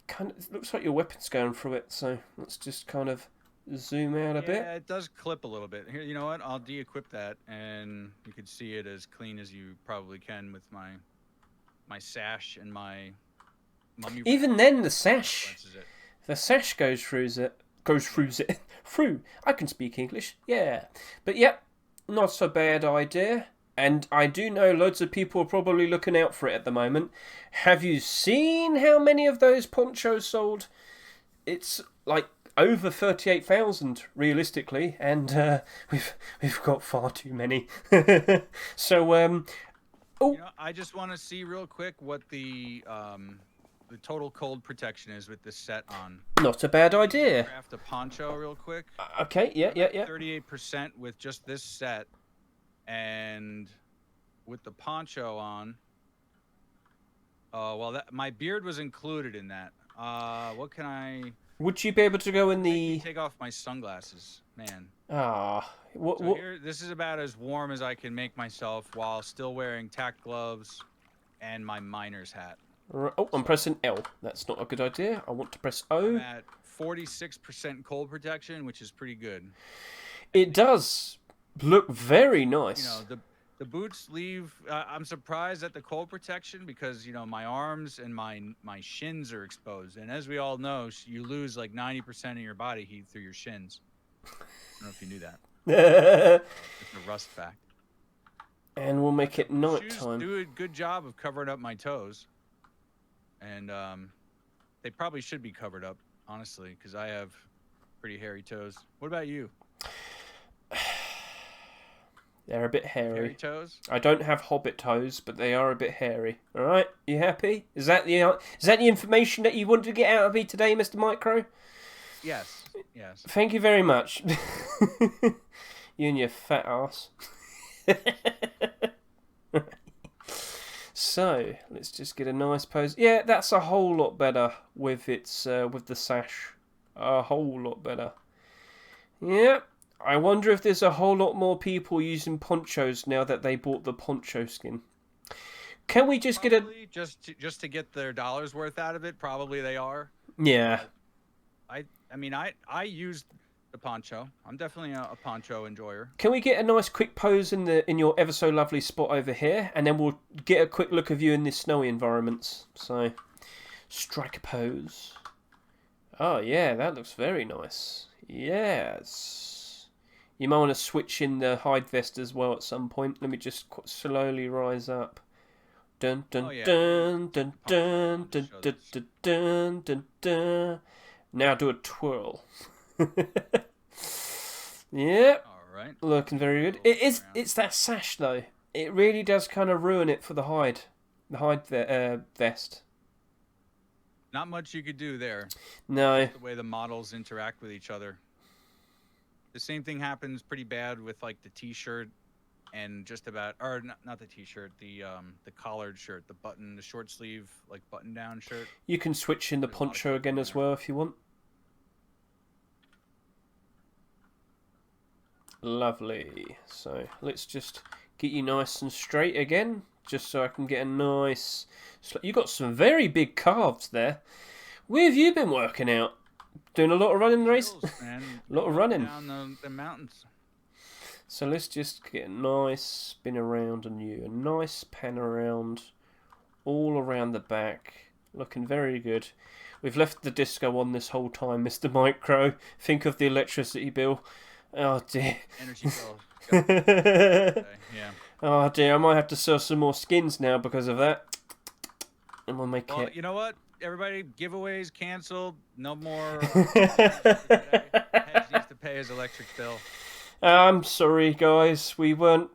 kind of, it looks like your weapon's going through it, so let's just kind of zoom out a bit. Yeah, it does clip a little bit. Here, you know what? I'll de-equip that, and you can see it as clean as you probably can with my sash and my mummy. Even then, the sash goes through it. Through. I can speak English. Yeah, but yep, not so bad idea. And I do know loads of people are probably looking out for it at the moment. Have you seen how many of those ponchos sold? It's like over 38,000 realistically, and we've got far too many. So oh, you know, I just want to see real quick what the total cold protection is with this set on. Not a bad idea. Craft a poncho real quick. Okay, yeah. 38% with just this set, and with the poncho on. Well, my beard was included in that. What can I? Would you be able to go in the? Take off my sunglasses, man. What? Here, this is about as warm as I can make myself while still wearing tack gloves and my miner's hat. Oh, I'm pressing L. That's not a good idea. I want to press O. I'm at 46% cold protection, which is pretty good. It does look very nice. You know, the boots leave. I'm surprised at the cold protection because, you know, my arms and my shins are exposed, and as we all know, you lose like 90% of your body heat through your shins. I don't know if you knew that. It's a rust fact. And we'll make it night Shoes time. do a good job of covering up my toes. And they probably should be covered up, honestly, because I have pretty hairy toes. What about you? They're a bit hairy. Hairy toes? I don't have hobbit toes, but they are a bit hairy. All right, you happy? Is that the information that you wanted to get out of me today, Mr. Micro? Yes. Yes. Thank you very much. You and your fat ass. So let's just get a nice pose. Yeah, that's a whole lot better with its with the sash. A whole lot better. Yeah. I wonder if there's a whole lot more people using ponchos now that they bought the poncho skin. Can we just probably get a just to get their dollars worth out of it? Probably they are. Yeah. I mean I used the poncho. I'm definitely a poncho enjoyer. Can we get a nice quick pose in your ever so lovely spot over here, and then we'll get a quick look of you in this snowy environments. So, strike a pose. Oh yeah, that looks very nice. Yes. You might want to switch in the hide vest as well at some point. Let me just slowly rise up. Dun dun dun dun dun dun dun dun dun dun. Now do a twirl. Yeah. All right. Looking very good. It's that sash though. It really does kind of ruin it for the hide vest. Not much you could do there. No. The way the models interact with each other. The same thing happens pretty bad with like the t-shirt and just about, or not the t-shirt, the collared shirt, the short sleeve like button down shirt. You can switch in the poncho again as well if you want. Lovely. So let's just get you nice and straight again, just so I can get a nice. You got some very big calves there. Where have you been working out? Doing a lot of running, race. A lot of running down the mountains. So let's just get a nice spin around on you, a nice pan around, all around the back, looking very good. We've left the disco on this whole time, Mr. Micro. Think of the electricity bill. Oh dear. Energy bill. Yeah. Oh dear, I might have to sell some more skins now because of that. And we'll make it. You know what? Everybody, giveaways canceled. No more. Hedge needs to pay his electric bill. I'm sorry, guys. We weren't.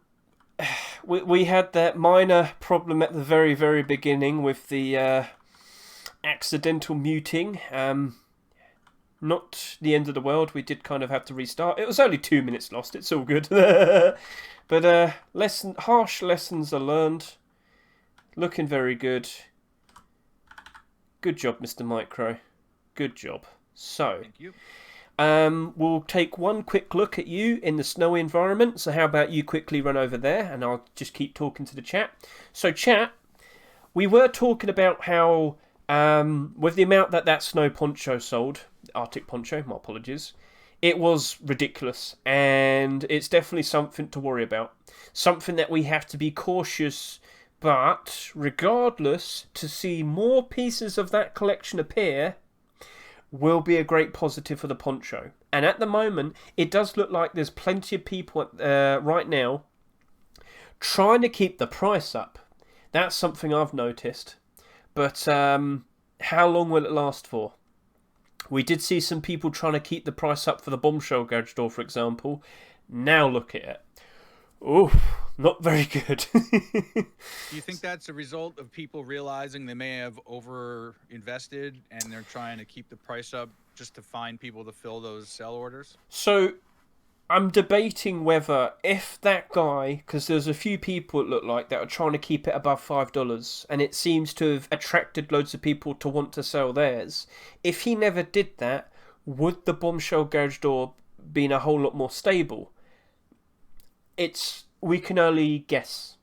We had that minor problem at the very, very beginning with the accidental muting. Not the end of the world. We did kind of have to restart. It was only 2 minutes lost. It's all good. But harsh lessons are learned. Looking very good. Good job, Mr. Micro. Good job. So, thank you. We'll take one quick look at you in the snowy environment. So how about you quickly run over there, and I'll just keep talking to the chat. So chat, we were talking about how with the amount that snow poncho sold, Arctic poncho, my apologies, it was ridiculous, and it's definitely something to worry about. Something that we have to be cautious, but regardless, to see more pieces of that collection appear will be a great positive for the poncho. And at the moment, it does look like there's plenty of people right now trying to keep the price up. That's something I've noticed. But how long will it last for? We did see some people trying to keep the price up for the bombshell garage door, for example. Now look at it. Oof, not very good. Do you think that's a result of people realizing they may have over invested and they're trying to keep the price up just to find people to fill those sell orders? So I'm debating whether if that guy, because there's a few people it look like that are trying to keep it above $5, and it seems to have attracted loads of people to want to sell theirs. If he never did that, would the bombshell garage door been a whole lot more stable? We can only guess,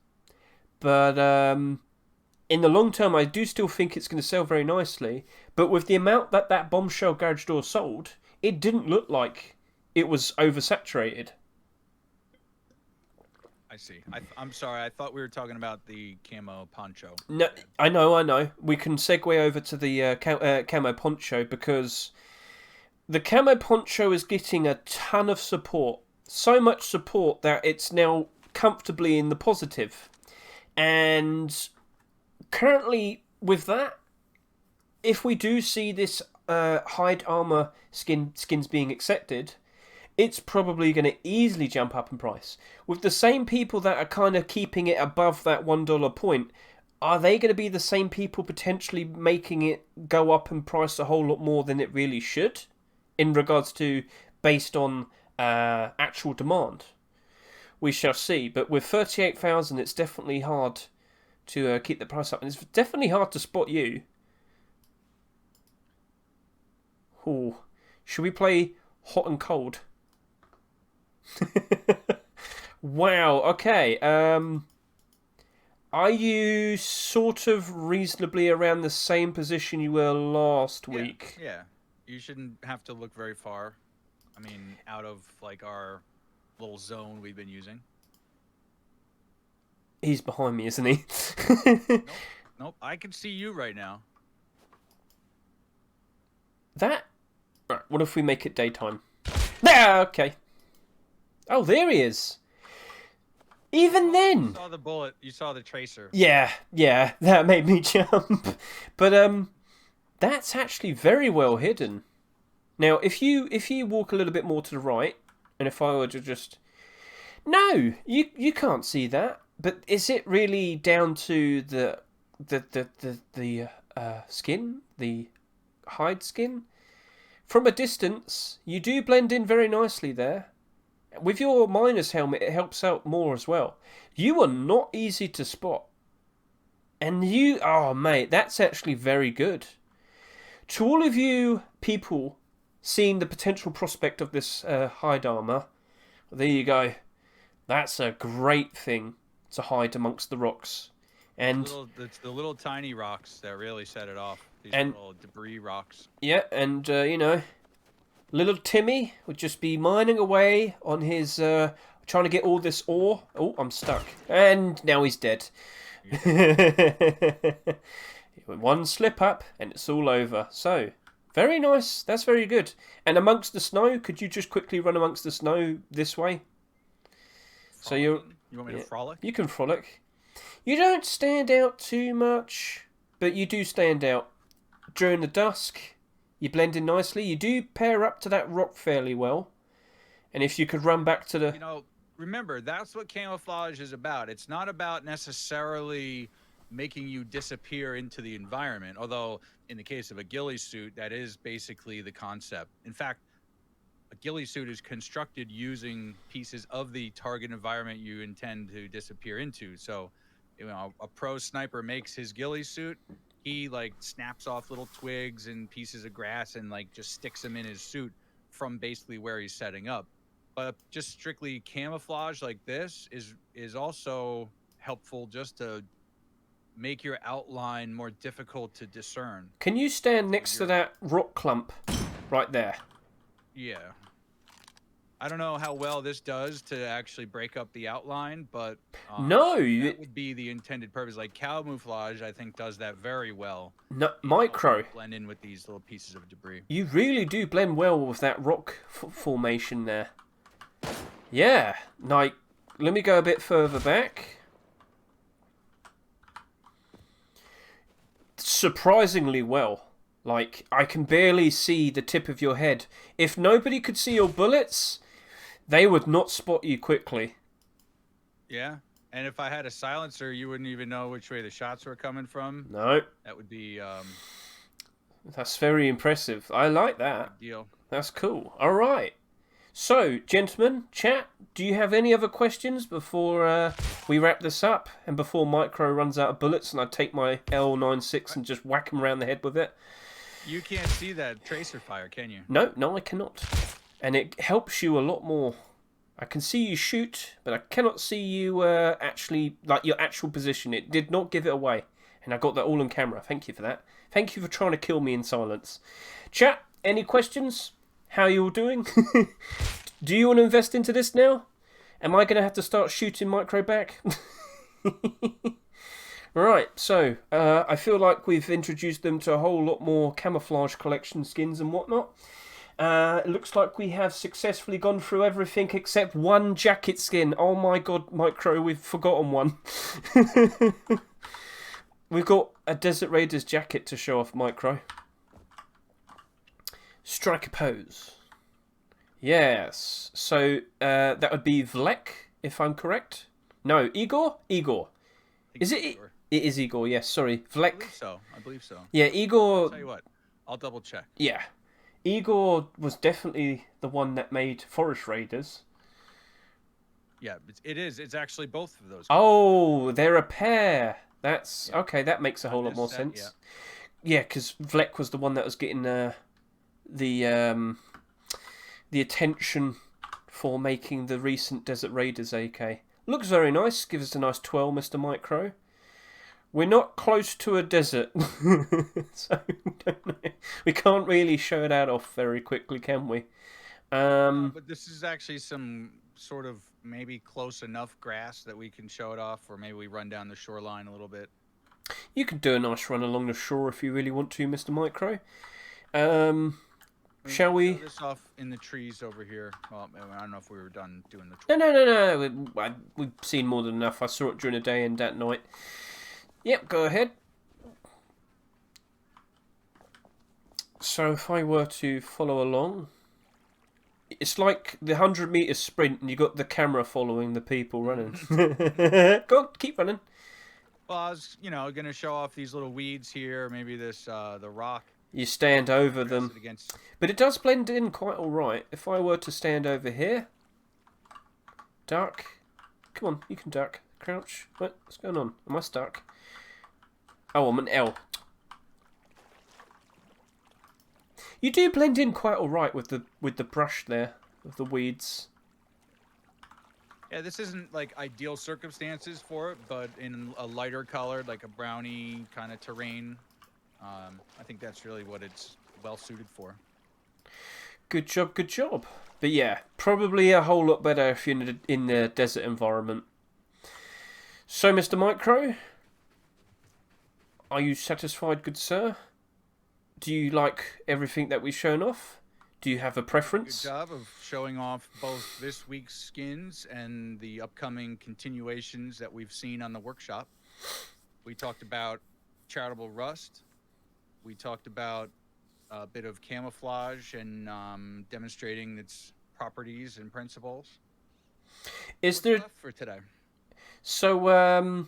but in the long term, I do still think it's going to sell very nicely. But with the amount that bombshell garage door sold, it didn't look like it was oversaturated. I see. I'm sorry. I thought we were talking about the camo poncho. No, I know. We can segue over to the camo poncho, because the camo poncho is getting a ton of support. So much support that it's now comfortably in the positive. And currently with that, if we do see this hide armor skins being accepted, it's probably going to easily jump up in price. With the same people that are kind of keeping it above that $1 point, are they going to be the same people potentially making it go up in price a whole lot more than it really should, in regards to based on actual demand? We shall see. But with 38,000, it's definitely hard to keep the price up, and it's definitely hard to spot you. Ooh. Should we play hot and cold? Wow, okay. Are you sort of reasonably around the same position you were last week? Yeah. You shouldn't have to look very far. I mean, out of like our little zone we've been using. He's behind me, isn't he? Nope. I can see you right now. Right, what if we make it daytime? Ah, okay. Oh, there he is. Even then. You saw the bullet. You saw the tracer. Yeah, that made me jump. But that's actually very well hidden. Now, if you walk a little bit more to the right, and if I were to just... No, you can't see that. But is it really down to the skin? The hide skin? From a distance, you do blend in very nicely there. With your miner's helmet, it helps out more as well. You are not easy to spot. And you... Oh, mate, that's actually very good. To all of you people seeing the potential prospect of this hide armor, there you go. That's a great thing to hide amongst the rocks. And it's the little tiny rocks that really set it off. These little debris rocks. Yeah, and you know, little Timmy would just be mining away on his trying to get all this ore. Oh, I'm stuck. And now he's dead. One slip up and it's all over. So, very nice. That's very good. And amongst the snow, could you just quickly run amongst the snow this way? So you want me to frolic? You can frolic. You don't stand out too much, but you do stand out. During the dusk, you blend in nicely. You do pair up to that rock fairly well. And if you could run back to the... You know, remember, that's what camouflage is about. It's not about necessarily making you disappear into the environment. Although, in the case of a ghillie suit, that is basically the concept. In fact, a ghillie suit is constructed using pieces of the target environment you intend to disappear into. So, you know, a pro sniper makes his ghillie suit. He like snaps off little twigs and pieces of grass and like just sticks them in his suit from basically where he's setting up. But just strictly camouflage like this is also helpful just to make your outline more difficult to discern. Can you stand next to that rock clump right there? Yeah. I don't know how well this does to actually break up the outline, but no, that would be the intended purpose. Like camouflage, I think, does that very well. No, Micro. Blend in with these little pieces of debris. You really do blend well with that rock formation there. Yeah, like, let me go a bit further back. Surprisingly well. Like, I can barely see the tip of your head. If nobody could see your bullets, they would not spot you quickly. Yeah, and if I had a silencer, you wouldn't even know which way the shots were coming from. No. That would be... That's very impressive. I like that. Deal. That's cool. All right. So, gentlemen, chat, do you have any other questions before we wrap this up and before Micro runs out of bullets and I take my L96 and just whack him around the head with it? You can't see that tracer fire, can you? No, I cannot. And it helps you a lot more. I can see you shoot, but I cannot see you actually, like your actual position. It did not give it away. And I got that all on camera. Thank you for that. Thank you for trying to kill me in silence. Chat, any questions? How are you all doing? Do you want to invest into this now? Am I going to have to start shooting Micro back? Right, so I feel like we've introduced them to a whole lot more camouflage collection skins and whatnot. It looks like we have successfully gone through everything except one jacket skin. Oh my god, Micro, we've forgotten one. We've got a Desert Raiders jacket to show off, Micro. Strike a pose. Yes. So that would be Vlek, if I'm correct. No, Igor? Igor. Is it? Igor. It is Igor, yes. Sorry. Vlek. I believe so. Yeah, Igor... I'll tell you what. I'll double check. Yeah. Igor was definitely the one that made Forest Raiders. Yeah, it is. It's actually both of those. Oh, they're a pair. That's... Yeah. Okay, that makes a whole lot more sense. Yeah, because Vlek was the one that was getting... the attention for making the recent Desert Raiders AK. Looks very nice. Gives us a nice twirl, Mr. Micro. We're not close to a desert, so we don't know. We can't really show that off very quickly, can we? But this is actually some sort of maybe close enough grass that we can show it off, or maybe we run down the shoreline a little bit. You can do a nice run along the shore if you really want to, Mr. Micro. Shall we? Show this off in the trees over here. Well, I don't know if we were done doing the. No. We've seen more than enough. I saw it during the day and at night. Yep, go ahead. So if I were to follow along, it's like the 100-meter sprint, and you got the camera following the people running. Go on, keep running. Well, I was, going to show off these little weeds here. Maybe this the rock. You stand over them. But it does blend in quite alright. If I were to stand over here. Duck. Come on, you can duck. Crouch. What's going on? Am I stuck? Oh, I'm an L. You do blend in quite alright with the brush there. With the weeds. Yeah, this isn't like ideal circumstances for it, but in a lighter color, like a brownie kind of terrain. I think that's really what it's well suited for. Good job, good job. But yeah, probably a whole lot better if you're in the desert environment. So, Mr. Micro, are you satisfied, good sir? Do you like everything that we've shown off? Do you have a preference? Good job of showing off both this week's skins and the upcoming continuations that we've seen on the workshop. We talked about Charitable Rust. We talked about a bit of camouflage and demonstrating its properties and principles. Is there left for today? So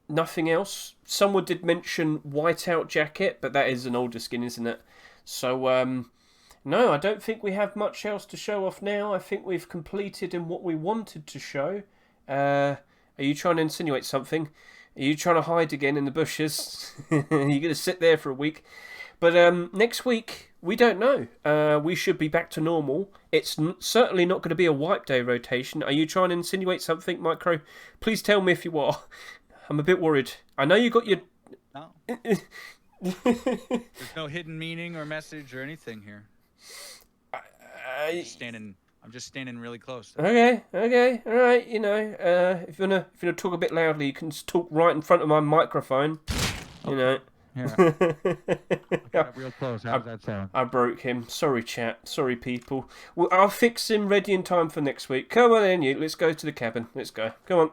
nothing else. Someone did mention whiteout jacket, but that is an older skin, isn't it? So no, I don't think we have much else to show off now. I think we've completed in what we wanted to show. Are you trying to insinuate something? Are you trying to hide again in the bushes? You're going to sit there for a week. But next week, we don't know. We should be back to normal. It's certainly not going to be a wipe day rotation. Are you trying to insinuate something, Micro? Please tell me if you are. I'm a bit worried. I know you got your... No. There's no hidden meaning or message or anything here. I'm just standing really close. Okay, all right. You know, if you wanna talk a bit loudly, you can just talk right in front of my microphone. You know. Yeah. Got real close. How's that sound? I broke him. Sorry, chat. Sorry, people. Well, I'll fix him ready in time for next week. Come on, then, you. Let's go to the cabin. Let's go. Come on.